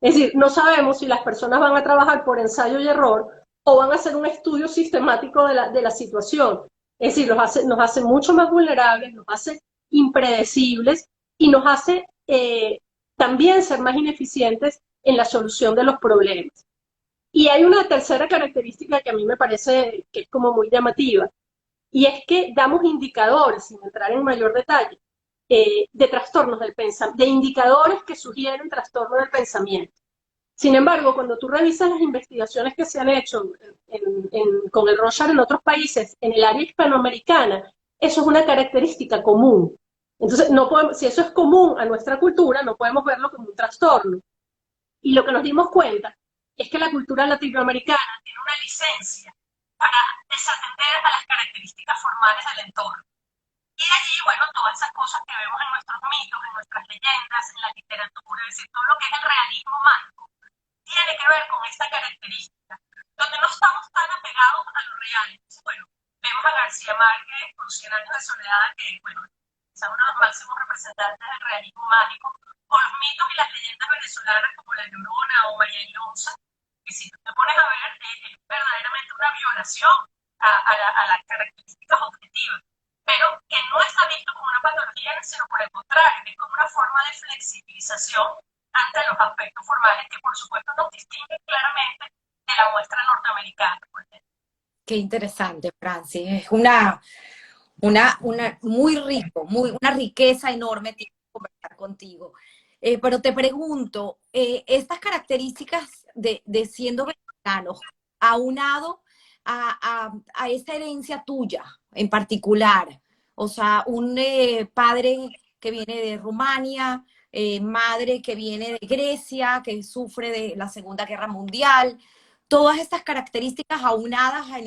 Es decir, no sabemos si las personas van a trabajar por ensayo y error o van a hacer un estudio sistemático de la situación. Es decir, nos hace mucho más vulnerables, nos hace impredecibles y nos hace también ser más ineficientes en la solución de los problemas. Y hay una tercera característica que a mí me parece que es como muy llamativa, y es que damos indicadores, sin entrar en mayor detalle, de trastornos del pensamiento, de indicadores que sugieren trastorno del pensamiento. Sin embargo, cuando tú revisas las investigaciones que se han hecho con el Rorschach en otros países, en el área hispanoamericana, eso es una característica común. Entonces, no podemos, si eso es común a nuestra cultura, no podemos verlo como un trastorno. Y lo que nos dimos cuenta es que la cultura latinoamericana tiene una licencia para desatender a las características formales del entorno. Y de allí, bueno, todas esas cosas que vemos en nuestros mitos, en nuestras leyendas, en la literatura, es decir, todo lo que es el realismo mágico, tiene que ver con esta característica, donde no estamos tan apegados a lo real. Entonces, bueno, vemos a García Márquez con 100 años de soledad, que, bueno, es uno de los máximos representantes del realismo mágico, o los mitos y las leyendas venezolanas como La Llorona o María Llosa, que si tú te pones a ver, es verdaderamente una violación a las características objetivas, pero que no está visto como una patología, sino por el contrario, es como una forma de flexibilización ante los aspectos formales que por supuesto nos distinguen claramente de la muestra norteamericana. Qué interesante, Francis. Es una muy rico, una riqueza enorme tiene que conversar contigo. Pero te pregunto, estas características de siendo venezolanos, aunado a esta herencia tuya en particular, o sea, un padre que viene de Rumania, madre que viene de Grecia, que sufre de la Segunda Guerra Mundial, todas estas características aunadas a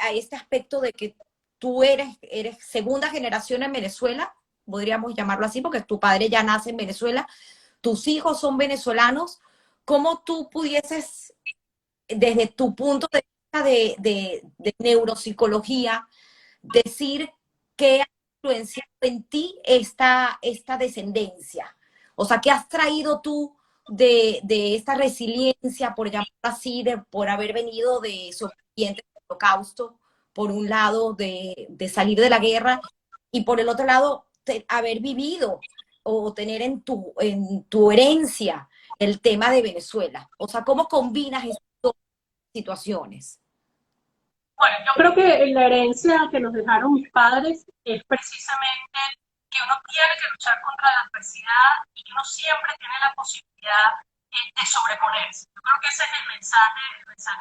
este aspecto de que tú eres segunda generación en Venezuela, podríamos llamarlo así, porque tu padre ya nace en Venezuela, tus hijos son venezolanos, ¿cómo tú pudieses, desde tu punto de vista de neuropsicología, decir qué ha influenciado en ti esta descendencia? O sea, ¿qué has traído tú de esta resiliencia, por llamarlo así, por haber venido de sobrevivientes del holocausto, por un lado, de salir de la guerra, y por el otro lado, haber vivido o tener en tu herencia el tema de Venezuela? O sea, ¿cómo combinas estas dos situaciones? Bueno, yo creo que la herencia que nos dejaron mis padres es precisamente que uno tiene que luchar contra la adversidad y que uno siempre tiene la posibilidad de sobreponerse. Yo creo que ese es el mensaje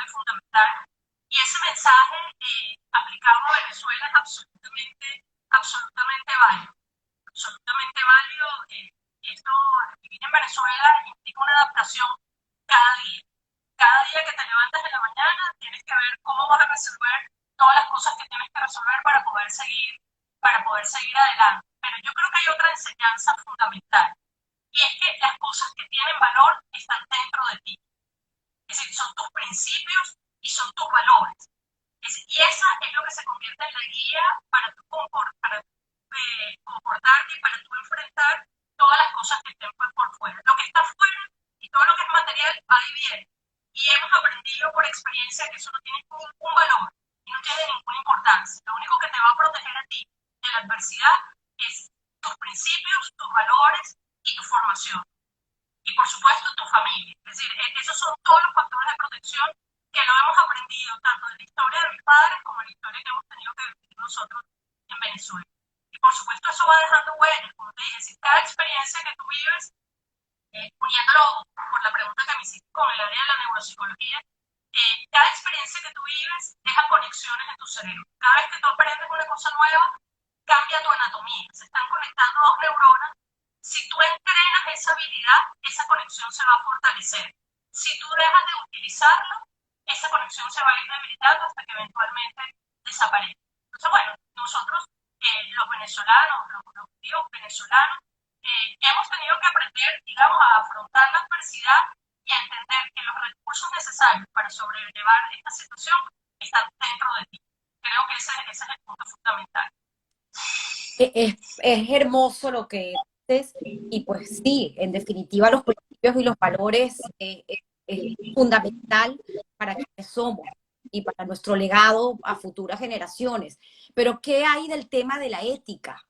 fundamental. Y ese mensaje aplicado a Venezuela es absolutamente válido. Absolutamente válido. Esto, vivir en Venezuela implica una adaptación cada día. Cada día que te levantas en la mañana tienes que ver cómo vas a resolver todas las cosas que tienes que resolver para poder seguir adelante. Pero yo creo que hay otra enseñanza fundamental, y es que las cosas que tienen valor están dentro de ti. Es decir, son tus principios y son tus valores. Y esa es lo que se convierte en la guía para tu comportarte y para tu enfrentar todas las cosas que estén por fuera. Lo que está fuera y todo lo que es material va y viene. Y hemos aprendido por experiencia que eso no tiene ningún valor y no tiene ninguna importancia. Lo único que te va a proteger a ti de la adversidad es tus principios, tus valores y tu formación. Y por supuesto tu familia. Es decir, esos son todos los factores de protección que lo hemos aprendido tanto de la historia de mis padres como en la historia que hemos tenido que vivir nosotros en Venezuela. Y por supuesto eso va dejando huellas, como te dije, si cada experiencia que tú vives, uniéndolo por la pregunta que me hiciste con el área de la neuropsicología, cada experiencia que tú vives deja conexiones en tu cerebro. Cada vez que tú aprendes una cosa nueva, cambia tu anatomía. Se están conectando dos neuronas. Si tú entrenas esa habilidad, esa conexión se va a fortalecer. Si tú dejas de utilizarlo, esa conexión se va a ir debilitando hasta que eventualmente desaparezca. Entonces, bueno, nosotros, los venezolanos, los judíos venezolanos, hemos tenido que aprender, digamos, a afrontar la adversidad y a entender que los recursos necesarios para sobrellevar esta situación está dentro de ti. Creo que ese es el punto fundamental. Es hermoso lo que dices y pues sí, en definitiva los principios y los valores es fundamental para quienes somos y para nuestro legado a futuras generaciones. Pero ¿qué hay del tema de la ética?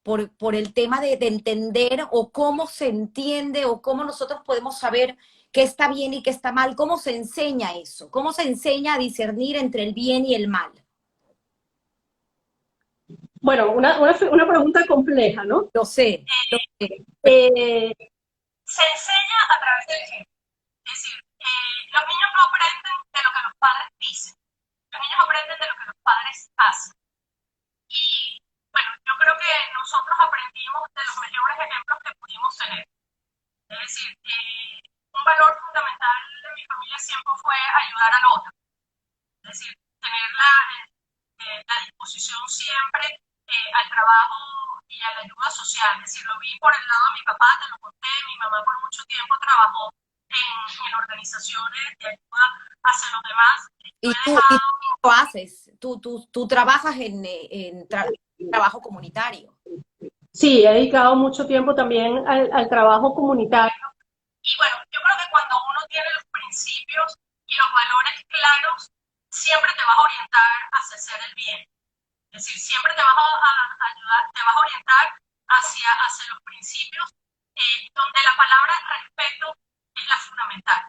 Por el tema de entender o cómo se entiende o cómo nosotros podemos saber qué está bien y qué está mal, cómo se enseña eso, cómo se enseña a discernir entre el bien y el mal. Bueno, una pregunta compleja, ¿no? Lo sé, Eh, Se enseña a través del ejemplo. Es decir, los niños no aprenden de lo que los padres dicen, los niños aprenden de lo que los padres hacen. Y bueno, yo creo que nosotros aprendimos de los mejores ejemplos que pudimos tener. Es decir, un valor fundamental de mi familia siempre fue ayudar al otro. Es decir, tener la disposición siempre al trabajo y a la ayuda social. Es decir, lo vi por el lado de mi papá, te lo conté, mi mamá por mucho tiempo trabajó en organizaciones de ayuda hacia los demás. Yo he y dejado, tú lo haces, tú trabajas trabajo comunitario. sí, he dedicado mucho tiempo también al trabajo comunitario. Y bueno, yo creo que cuando uno tiene los principios y los valores claros, siempre te vas a orientar hacia hacer el bien. Es decir, siempre te vas a ayudar, te vas a orientar hacia los principios donde la palabra respeto es la fundamental.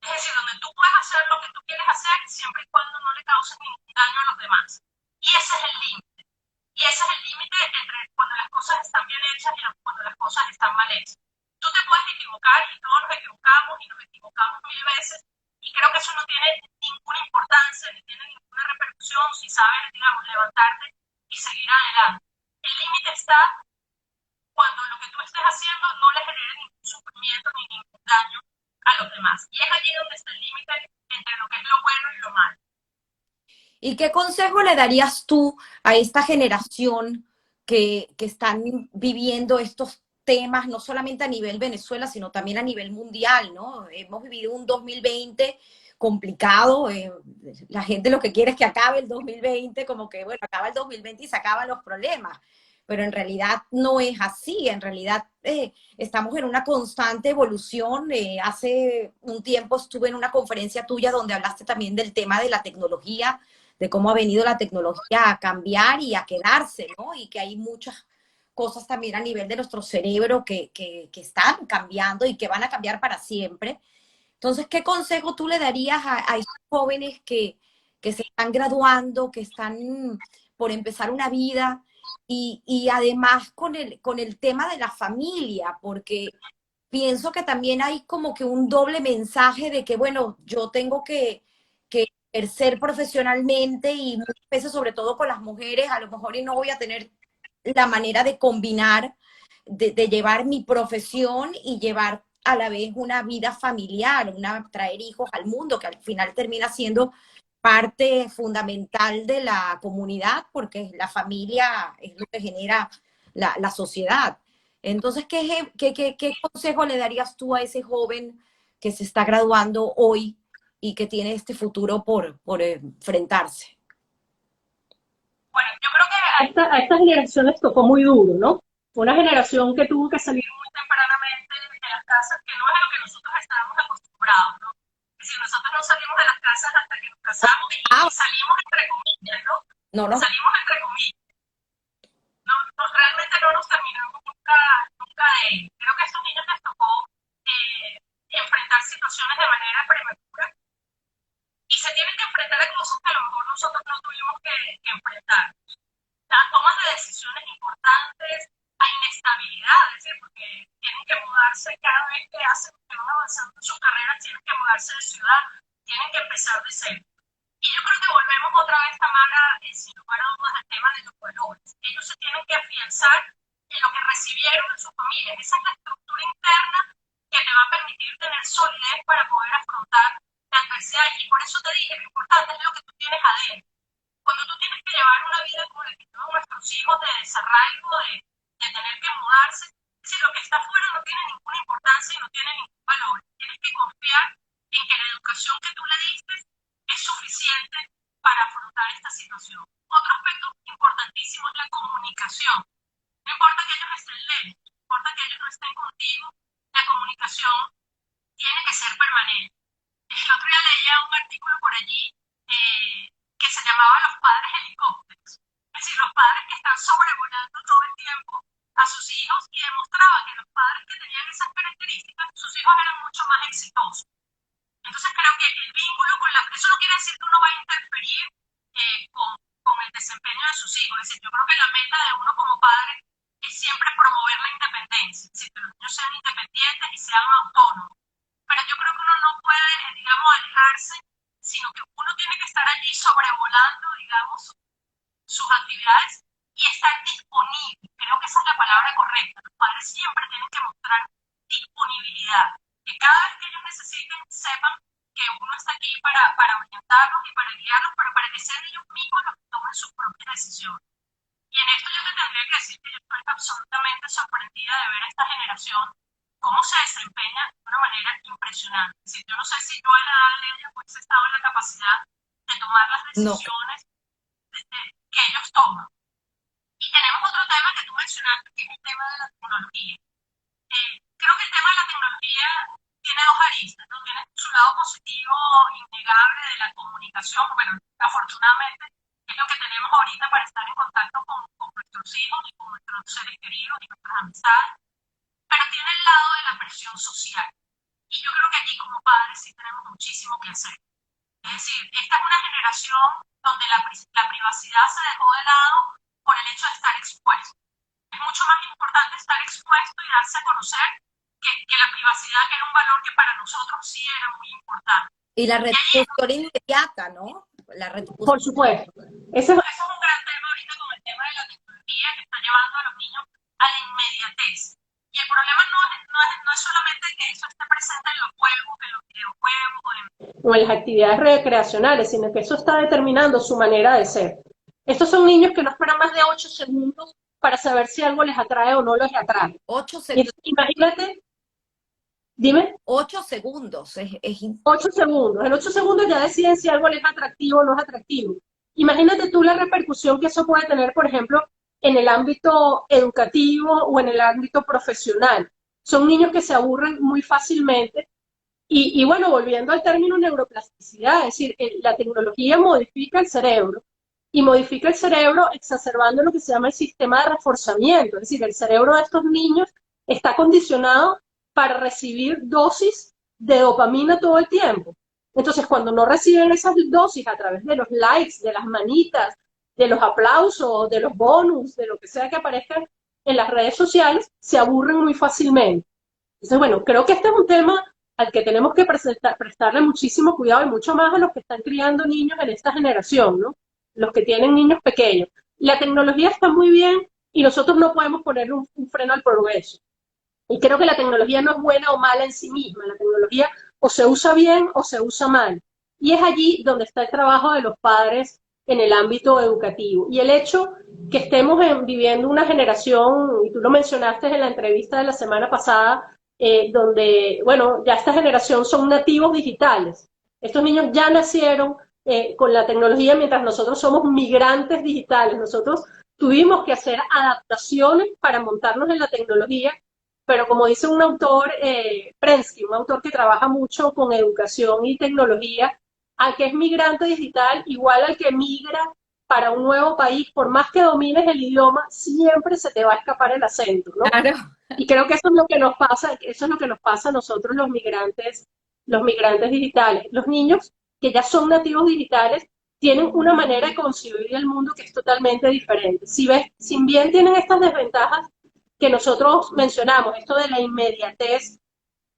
Es decir, donde tú puedes hacer lo que tú quieres hacer siempre y cuando no le causes ningún daño a los demás. Y ese es el límite. Y ese es el límite entre cuando las cosas están bien hechas y cuando las cosas están mal hechas. Tú te puedes equivocar y todos nos equivocamos y nos equivocamos mil veces y creo que eso no tiene ninguna importancia ni tiene ninguna repercusión si sabes, digamos, levantarte y seguir adelante. El límite está cuando lo que tú estés haciendo no le genere ningún sufrimiento ni ningún daño a los demás. Y es allí donde está el límite entre lo que es lo bueno y lo malo. ¿Y qué consejo le darías tú a esta generación que están viviendo estos temas, no solamente a nivel Venezuela, sino también a nivel mundial, ¿no? Hemos vivido un 2020 complicado, la gente lo que quiere es que acabe el 2020, como que, bueno, acaba el 2020 y se acaban los problemas, pero en realidad no es así, en realidad estamos en una constante evolución. Hace un tiempo estuve en una conferencia tuya donde hablaste también del tema de la tecnología, de cómo ha venido la tecnología a cambiar y a quedarse, ¿no? Y que hay muchas cosas también a nivel de nuestro cerebro que están cambiando y que van a cambiar para siempre. Entonces, ¿qué consejo tú le darías a esos jóvenes que se están graduando, que están por empezar una vida y además con el tema de la familia? Porque pienso que también hay como que un doble mensaje de que, bueno, yo tengo que ejercer profesionalmente y muchas veces, sobre todo con las mujeres, a lo mejor y no voy a tener la manera de combinar, de llevar mi profesión y llevar a la vez una vida familiar, traer hijos al mundo, que al final termina siendo parte fundamental de la comunidad, porque la familia es lo que genera la sociedad. Entonces, ¿qué consejo le darías tú a ese joven que se está graduando hoy y que tiene este futuro por enfrentarse? Bueno, yo creo que a esta generación les tocó muy duro, ¿no? Fue una generación que tuvo que salir muy tempranamente de las casas, que no es a lo que nosotros estábamos acostumbrados, ¿no? Es decir, nosotros no salimos de las casas hasta que nos casamos Ah, y salimos entre comillas, ¿no? no, no. Salimos entre comillas. No, realmente no nos terminamos nunca de. Creo que a estos niños les tocó enfrentar situaciones de manera prematura y se tienen que enfrentar a cosas que a lo mejor nosotros no tuvimos que enfrentar. Las tomas de decisiones importantes, a inestabilidad, es decir, porque tienen que mudarse cada vez que van avanzando en su carrera, tienen que mudarse de ciudad, tienen que empezar de cero. Y yo creo que volvemos otra vez, Tamara, sin lugar a dudas, al tema de los valores. Ellos se tienen que afianzar en lo que recibieron en su familia. Esa es la estructura interna que te va a permitir tener solidez para poder afrontar la adversidad. Y por eso te dije, lo importante es lo que tú tienes adentro. Cuando tú tienes que llevar una vida como la que llevan nuestros hijos, de desarraigo, de tener que mudarse, es decir, lo que está afuera no tiene ninguna importancia y no tiene ningún valor. Tienes que confiar en que la educación que tú le diste es suficiente para afrontar esta situación. Otro aspecto importantísimo es la comunicación. No importa que ellos estén lejos, no importa que ellos no estén contigo, la comunicación tiene que ser permanente. El otro día leía un artículo por allí que se llamaba Los padres helicópteros. Es decir, los padres que están sobrevolando todo el tiempo a sus hijos y demostraba que los padres que tenían esas características, sus hijos eran mucho más exitosos. Entonces creo que el vínculo con eso no quiere decir que uno va a interferir con el desempeño de sus hijos. Es decir, yo creo que la meta de uno como padre es siempre promover la independencia, es decir, que los niños sean independientes y sean autónomos. Pero yo creo que uno no puede, digamos, alejarse, sino que uno tiene que estar allí sobrevolando, digamos, sus actividades y estar disponible. Creo que esa es la palabra correcta. Los padres siempre tienen que mostrar disponibilidad. Que cada vez que ellos necesiten, sepan que uno está aquí para orientarlos y para guiarlos, pero para que sean ellos mismos los que tomen sus propias decisiones. Y en esto yo te tendría que decir que yo estoy absolutamente sorprendida de ver a esta generación cómo se desempeña de una manera impresionante. Es decir, yo no sé si yo a la edad de ellos hubiese estado en la capacidad de tomar las decisiones que ellos toman. Y tenemos otro tema que tú mencionaste, que es el tema de la tecnología. Creo que el tema de la tecnología tiene dos aristas, ¿no? Tiene su lado positivo, innegable de la comunicación. Bueno, afortunadamente es lo que tenemos ahorita para estar en contacto con nuestros hijos y con nuestros seres queridos y nuestras amistades, pero tiene el lado de la presión social. Y yo creo que aquí como padres sí tenemos muchísimo que hacer. Es decir, esta es una generación donde la privacidad se dejó de lado por el hecho de estar expuesto. Es mucho más importante estar expuesto y darse a conocer que la privacidad, que era un valor que para nosotros sí era muy importante. Y la retribución inmediata, ¿no? La retribución. Por supuesto. Eso es un gran tema ahorita con el tema de la tecnología que está llevando a los niños a la inmediatez. Y el problema no es solamente que eso esté presente en los juegos, en los videojuegos, o en las actividades recreacionales, sino que eso está determinando su manera de ser. Estos son niños que no esperan más de 8 segundos para saber si algo les atrae o no les atrae. 8 segundos. Imagínate, dime. 8 segundos. 8 segundos. En 8 segundos ya deciden si algo les es atractivo o no es atractivo. Imagínate tú la repercusión que eso puede tener, por ejemplo, en el ámbito educativo o en el ámbito profesional. Son niños que se aburren muy fácilmente. Y bueno, volviendo al término neuroplasticidad, es decir, la tecnología modifica el cerebro y modifica el cerebro exacerbando lo que se llama el sistema de reforzamiento. Es decir, el cerebro de estos niños está condicionado para recibir dosis de dopamina todo el tiempo. Entonces, cuando no reciben esas dosis a través de los likes, de las manitas, de los aplausos, de los bonus, de lo que sea que aparezca en las redes sociales, se aburren muy fácilmente. Entonces, bueno, creo que este es un tema al que tenemos que prestarle muchísimo cuidado y mucho más a los que están criando niños en esta generación, ¿no? Los que tienen niños pequeños. La tecnología está muy bien y nosotros no podemos ponerle un freno al progreso. Y creo que la tecnología no es buena o mala en sí misma. La tecnología o se usa bien o se usa mal. Y es allí donde está el trabajo de los padres en el ámbito educativo. Y el hecho que estemos viviendo una generación, y tú lo mencionaste en la entrevista de la semana pasada, donde, bueno, ya esta generación son nativos digitales. Estos niños ya nacieron con la tecnología mientras nosotros somos migrantes digitales. Nosotros tuvimos que hacer adaptaciones para montarnos en la tecnología, pero como dice un autor, Prensky, un autor que trabaja mucho con educación y tecnología, al que es migrante digital, igual al que migra para un nuevo país, por más que domines el idioma, siempre se te va a escapar el acento, ¿no? Claro. Y creo que eso es lo que nos pasa a nosotros los migrantes digitales. Los niños que ya son nativos digitales tienen una manera de concebir el mundo que es totalmente diferente. Si bien tienen estas desventajas que nosotros mencionamos, esto de la inmediatez,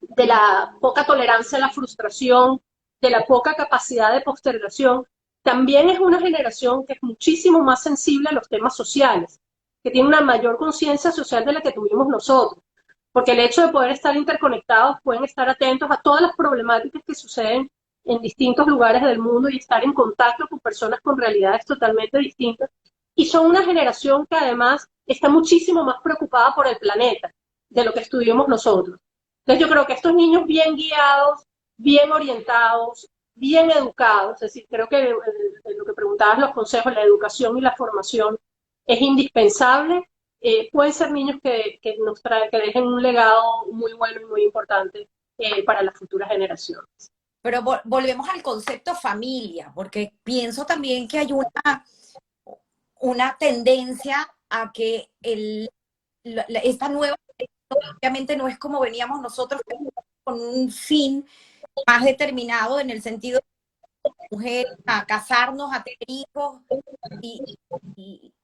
de la poca tolerancia a la frustración, de la poca capacidad de postergación, también es una generación que es muchísimo más sensible a los temas sociales, que tiene una mayor conciencia social de la que tuvimos nosotros, porque el hecho de poder estar interconectados, pueden estar atentos a todas las problemáticas que suceden en distintos lugares del mundo y estar en contacto con personas con realidades totalmente distintas, y son una generación que además está muchísimo más preocupada por el planeta de lo que estuvimos nosotros. Entonces yo creo que estos niños bien guiados, bien orientados, bien educados, es decir, creo que lo que preguntabas, los consejos, la educación y la formación es indispensable. Pueden ser niños que dejen un legado muy bueno y muy importante para las futuras generaciones. Pero volvemos al concepto familia, porque pienso también que hay una tendencia a que esta nueva, obviamente no es como veníamos nosotros, con un fin más determinado en el sentido de mujer, a casarnos, a tener hijos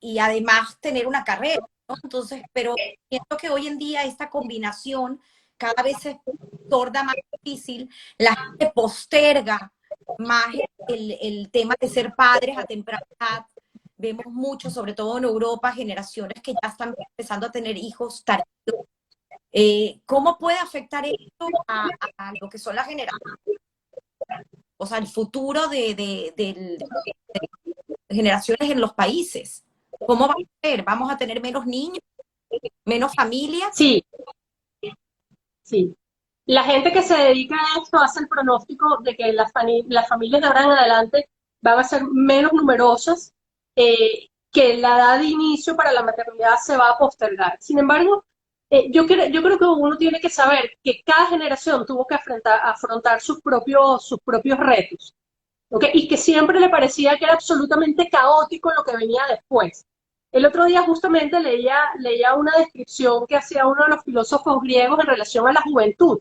y además tener una carrera, ¿no? Entonces, pero siento que hoy en día esta combinación cada vez se torna más difícil, la gente posterga más el tema de ser padres a temprana edad. Vemos mucho, sobre todo en Europa, generaciones que ya están empezando a tener hijos tardíos. ¿Cómo puede afectar esto a lo que son las generaciones? O sea, el futuro de generaciones en los países. ¿Cómo va a ser? ¿Vamos a tener menos niños, menos familias? Sí, sí. La gente que se dedica a esto hace el pronóstico de que las familias de ahora en adelante van a ser menos numerosas, que la edad de inicio para la maternidad se va a postergar. Sin embargo, yo creo que uno tiene que saber que cada generación tuvo que afrontar sus propios retos, ¿okay? Y que siempre le parecía que era absolutamente caótico lo que venía después. El otro día justamente leía una descripción que hacía uno de los filósofos griegos en relación a la juventud.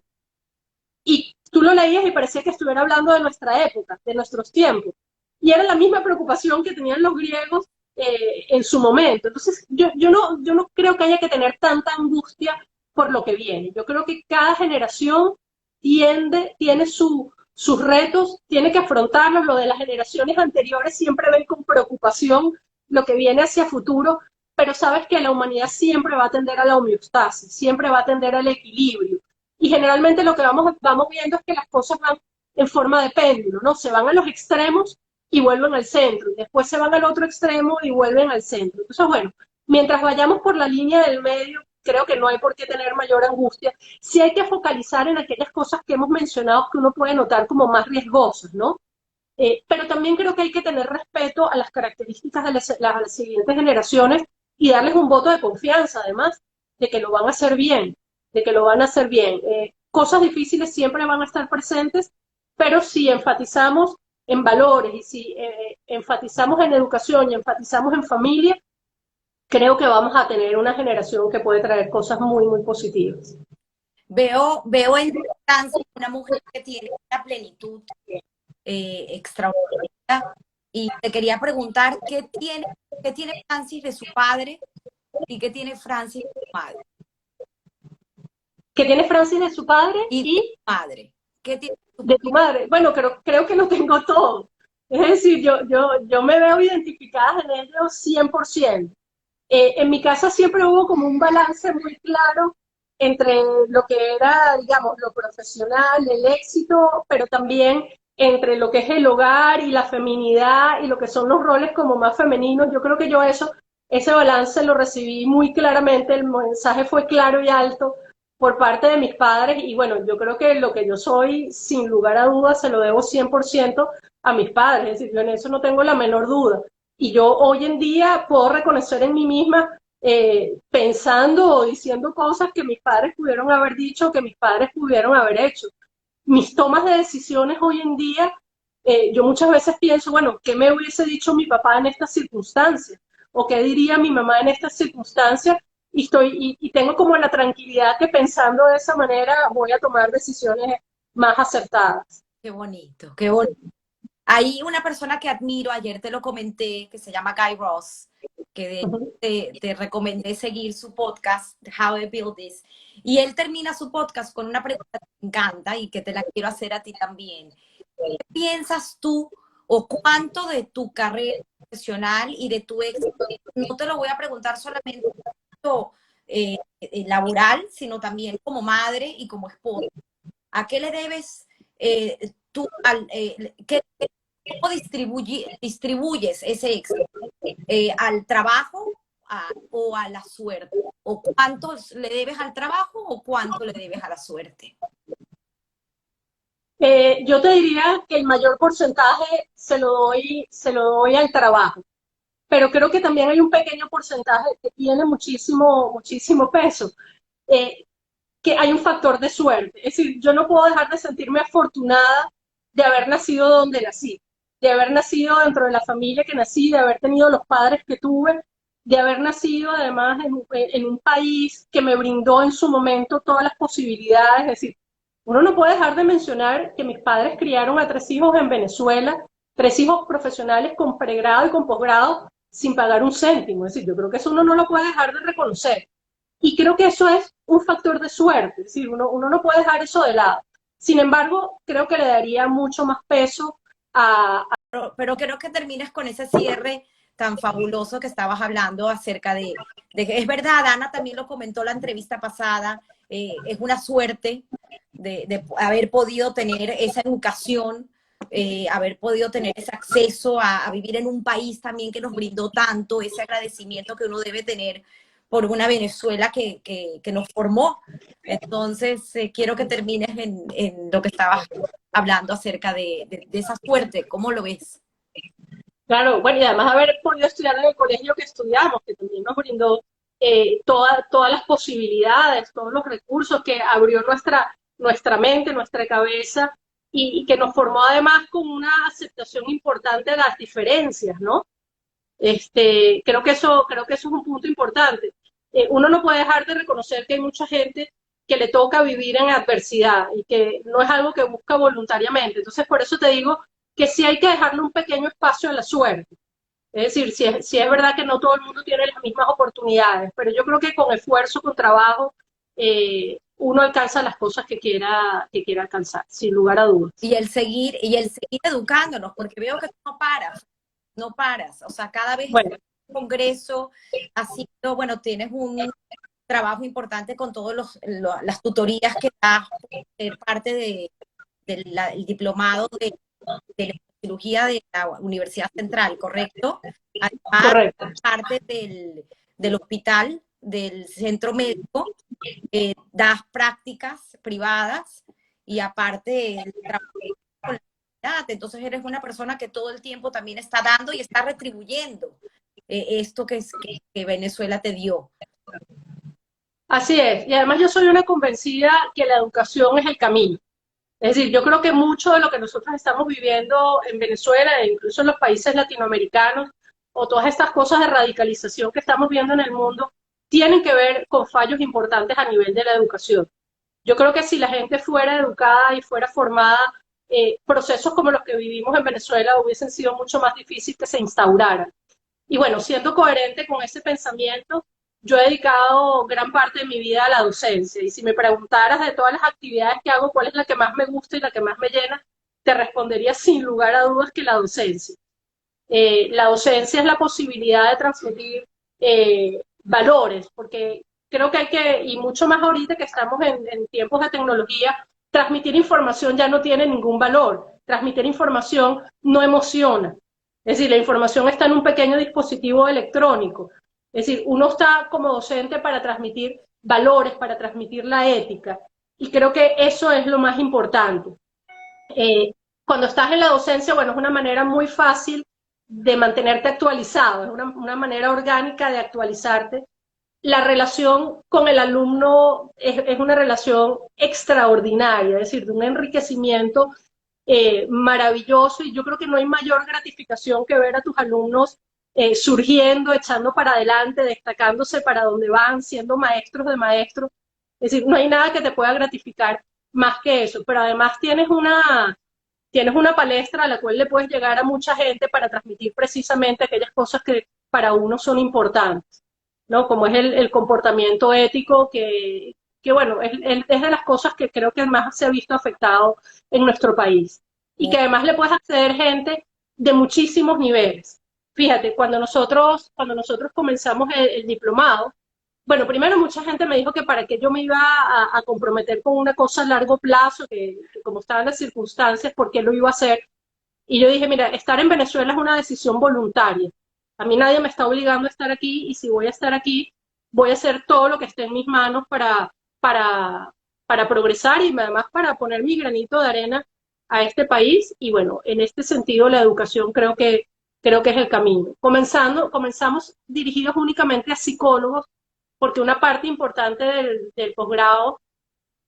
Y tú lo leías y parecía que estuviera hablando de nuestra época, de nuestros tiempos. Y era la misma preocupación que tenían los griegos en su momento. Entonces, yo no creo que haya que tener tanta angustia por lo que viene. Yo creo que cada generación tiene sus retos, tiene que afrontarlos. Lo de las generaciones anteriores siempre ven con preocupación lo que viene hacia futuro, pero sabes que la humanidad siempre va a tender a la homeostasis, siempre va a tender al equilibrio. Y generalmente lo que vamos viendo es que las cosas van en forma de péndulo, ¿no? Se van a los extremos y vuelven al centro, y después se van al otro extremo y vuelven al centro. Entonces, bueno, mientras vayamos por la línea del medio, creo que no hay por qué tener mayor angustia. Sí hay que focalizar en aquellas cosas que hemos mencionado que uno puede notar como más riesgosas, ¿no? Pero también creo que hay que tener respeto a las características de las siguientes generaciones y darles un voto de confianza, además, de que lo van a hacer bien, de que lo van a hacer bien. Cosas difíciles siempre van a estar presentes, pero si enfatizamos en valores y si enfatizamos en educación y enfatizamos en familia, creo que vamos a tener una generación que puede traer cosas muy, muy positivas. Veo en Francia una mujer que tiene una plenitud extraordinaria y te quería preguntar qué tiene Francis de su padre y qué tiene Francis de su madre. ¿Qué tiene Francis de su padre Y de y su madre. ¿Qué tiene de tu madre? Bueno, creo que lo tengo todo. Es decir, yo me veo identificada en ellos 100%. En mi casa siempre hubo como un balance muy claro entre lo que era, digamos, lo profesional, el éxito, pero también entre lo que es el hogar y la feminidad y lo que son los roles como más femeninos. Yo creo que ese balance lo recibí muy claramente, el mensaje fue claro y alto por parte de mis padres y bueno, yo creo que lo que yo soy, sin lugar a dudas, se lo debo 100% a mis padres, es decir, yo en eso no tengo la menor duda. Y yo hoy en día puedo reconocer en mí misma pensando o diciendo cosas que mis padres pudieron haber dicho, que mis padres pudieron haber hecho. Mis tomas de decisiones hoy en día, yo muchas veces pienso, bueno, ¿qué me hubiese dicho mi papá en estas circunstancias? ¿O qué diría mi mamá en estas circunstancias? Y tengo como la tranquilidad que pensando de esa manera voy a tomar decisiones más acertadas. qué bonito, qué bonito. Hay una persona que admiro, ayer te lo comenté, que se llama Guy Ross, que te recomendé seguir su podcast, How I Build This, y él termina su podcast con una pregunta que me encanta y que te la quiero hacer a ti también. ¿Qué piensas tú o cuánto de tu carrera profesional y de tu éxito, no te lo voy a preguntar solamente laboral, sino también como madre y como esposa? ¿A qué le debes tú, cómo distribuyes ese éxito? ¿Al trabajo o a la suerte? ¿O cuánto le debes al trabajo o cuánto le debes a la suerte? Yo te diría que el mayor porcentaje se lo doy al trabajo, pero creo que también hay un pequeño porcentaje que tiene muchísimo, muchísimo peso, eh, que hay un factor de suerte. Es decir, yo no puedo dejar de sentirme afortunada de haber nacido donde nací, de haber nacido dentro de la familia que nací, de haber tenido los padres que tuve, de haber nacido además en un país que me brindó en su momento todas las posibilidades. Es decir, uno no puede dejar de mencionar que mis padres criaron a 3 hijos en Venezuela, 3 hijos profesionales con pregrado y con posgrado sin pagar un céntimo. Es decir, yo creo que eso uno no lo puede dejar de reconocer. Y creo que eso es un factor de suerte, es decir, uno no puede dejar eso de lado. Sin embargo, creo que le daría mucho más peso a... Pero creo que terminas con ese cierre tan fabuloso que estabas hablando acerca de que es verdad, Ana también lo comentó en la entrevista pasada, es una suerte de haber podido tener esa educación, haber podido tener ese acceso a vivir en un país también que nos brindó tanto, ese agradecimiento que uno debe tener por una Venezuela que nos formó. Entonces, quiero que termines en lo que estabas hablando acerca de esa suerte. ¿Cómo lo ves? Claro, bueno, y además haber podido estudiar en el colegio que estudiamos, que también nos brindó todas las posibilidades, todos los recursos, que abrió nuestra mente, nuestra cabeza, y que nos formó además con una aceptación importante de las diferencias, ¿no? Creo que eso es un punto importante. Uno no puede dejar de reconocer que hay mucha gente que le toca vivir en adversidad y que no es algo que busca voluntariamente. Entonces, por eso te digo que sí hay que dejarle un pequeño espacio a la suerte. Es decir, si es verdad que no todo el mundo tiene las mismas oportunidades, pero yo creo que con esfuerzo, con trabajo, uno alcanza las cosas que quiera alcanzar, sin lugar a dudas. Y el seguir educándonos, porque veo que tú no paras, no paras. O sea, cada vez Bueno, un congreso, así que, bueno, tienes un trabajo importante con todas las tutorías que das, ser parte del diplomado de cirugía de la Universidad Central, ¿correcto? Además, correcto. parte del hospital, del centro médico, das prácticas privadas y aparte el trabajo con la comunidad. Entonces eres una persona que todo el tiempo también está dando y está retribuyendo esto que Venezuela te dio. Así es. Y además yo soy una convencida que la educación es el camino. Es decir, yo creo que mucho de lo que nosotros estamos viviendo en Venezuela e incluso en los países latinoamericanos, o todas estas cosas de radicalización que estamos viendo en el mundo, tienen que ver con fallos importantes a nivel de la educación. Yo creo que si la gente fuera educada y fuera formada, procesos como los que vivimos en Venezuela hubiesen sido mucho más difíciles que se instauraran. Y bueno, siendo coherente con ese pensamiento, yo he dedicado gran parte de mi vida a la docencia. Y si me preguntaras de todas las actividades que hago, cuál es la que más me gusta y la que más me llena, te respondería sin lugar a dudas que la docencia. La docencia es la posibilidad de transmitir valores, porque creo que hay que, y mucho más ahorita que estamos en tiempos de tecnología, transmitir información ya no tiene ningún valor. Transmitir información no emociona. Es decir, la información está en un pequeño dispositivo electrónico. Es decir, uno está como docente para transmitir valores, para transmitir la ética. Y creo que eso es lo más importante. Cuando estás en la docencia, bueno, es una manera muy fácil de mantenerte actualizado, es una manera orgánica de actualizarte. La relación con el alumno es una relación extraordinaria, es decir, de un enriquecimiento maravilloso, y yo creo que no hay mayor gratificación que ver a tus alumnos surgiendo, echando para adelante, destacándose para donde van, siendo maestros de maestros. Es decir, no hay nada que te pueda gratificar más que eso, pero además tienes una palestra a la cual le puedes llegar a mucha gente para transmitir precisamente aquellas cosas que para uno son importantes, ¿no? Como es el comportamiento ético, que bueno, es de las cosas que creo que más se ha visto afectado en nuestro país. Y que además le puedes acceder gente de muchísimos niveles. Fíjate, cuando nosotros comenzamos el diplomado, bueno, primero mucha gente me dijo que para qué yo me iba a comprometer con una cosa a largo plazo, que como estaban las circunstancias, ¿por qué lo iba a hacer? Y yo dije, mira, estar en Venezuela es una decisión voluntaria. A mí nadie me está obligando a estar aquí, y si voy a estar aquí, voy a hacer todo lo que esté en mis manos para progresar, y además para poner mi granito de arena a este país y bueno, en este sentido la educación creo que es el camino. Comenzamos dirigidos únicamente a psicólogos porque una parte importante del posgrado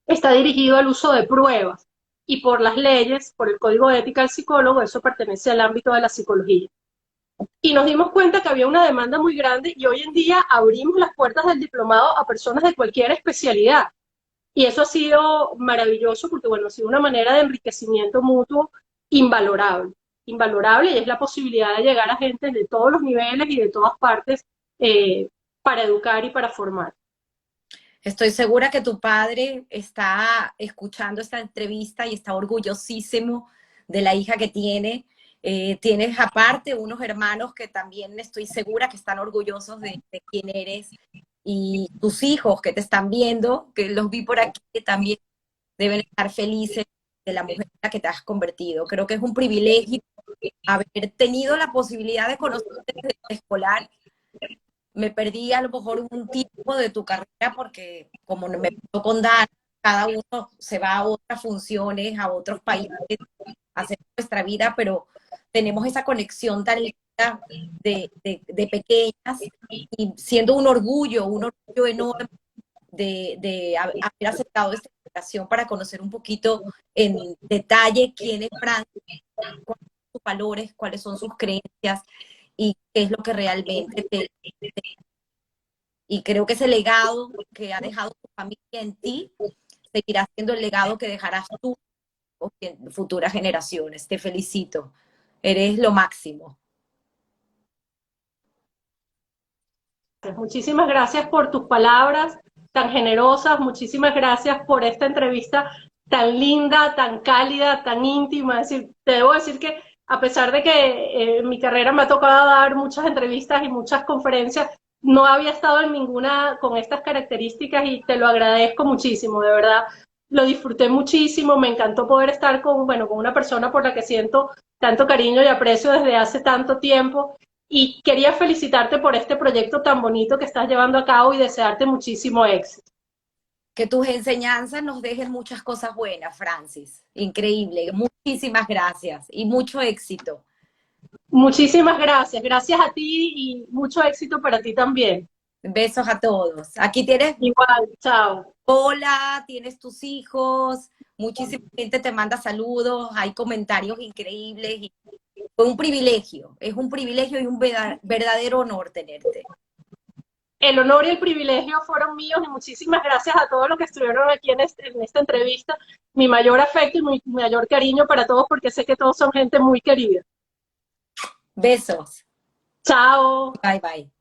está dirigido al uso de pruebas y por las leyes, por el Código de Ética del Psicólogo, eso pertenece al ámbito de la psicología. Y nos dimos cuenta que había una demanda muy grande y hoy en día abrimos las puertas del diplomado a personas de cualquier especialidad. Y eso ha sido maravilloso porque, bueno, ha sido una manera de enriquecimiento mutuo invalorable, invalorable, y es la posibilidad de llegar a gente de todos los niveles y de todas partes para educar y para formar. Estoy segura que tu padre está escuchando esta entrevista y está orgullosísimo de la hija que tiene. Tienes aparte unos hermanos que también estoy segura que están orgullosos de quién eres, y tus hijos que te están viendo, que los vi por aquí, que también deben estar felices de la mujer en la que te has convertido. Creo que es un privilegio haber tenido la posibilidad de conocerte desde el escolar. Me perdí a lo mejor un tiempo de tu carrera porque como me pasó con Dan, cada uno se va a otras funciones, a otros países, a hacer nuestra vida, pero tenemos esa conexión tan linda de pequeñas, y siendo un orgullo enorme de haber aceptado esta invitación para conocer un poquito en detalle quién es Francis, cuáles son sus valores, cuáles son sus creencias y qué es lo que realmente y creo que ese legado que ha dejado tu familia en ti seguirá siendo el legado que dejarás tú en futuras generaciones. Te felicito. Eres lo máximo. Muchísimas gracias por tus palabras tan generosas, muchísimas gracias por esta entrevista tan linda, tan cálida, tan íntima. Es decir, te debo decir que a pesar de que en mi carrera me ha tocado dar muchas entrevistas y muchas conferencias, no había estado en ninguna con estas características y te lo agradezco muchísimo, de verdad. Lo disfruté muchísimo, me encantó poder estar con, bueno, con una persona por la que siento tanto cariño y aprecio desde hace tanto tiempo. Y quería felicitarte por este proyecto tan bonito que estás llevando a cabo y desearte muchísimo éxito. Que tus enseñanzas nos dejen muchas cosas buenas, Francis. Increíble. Muchísimas gracias y mucho éxito. Muchísimas gracias. Gracias a ti y mucho éxito para ti también. Besos a todos. Aquí tienes Igual, chao. hola, tienes tus hijos, muchísima gente te manda saludos, hay comentarios increíbles. Y fue un privilegio, es un privilegio y un verdadero honor tenerte. El honor y el privilegio fueron míos y muchísimas gracias a todos los que estuvieron aquí en esta entrevista. Mi mayor afecto y mi mayor cariño para todos porque sé que todos son gente muy querida. Besos. Chao. Bye, bye.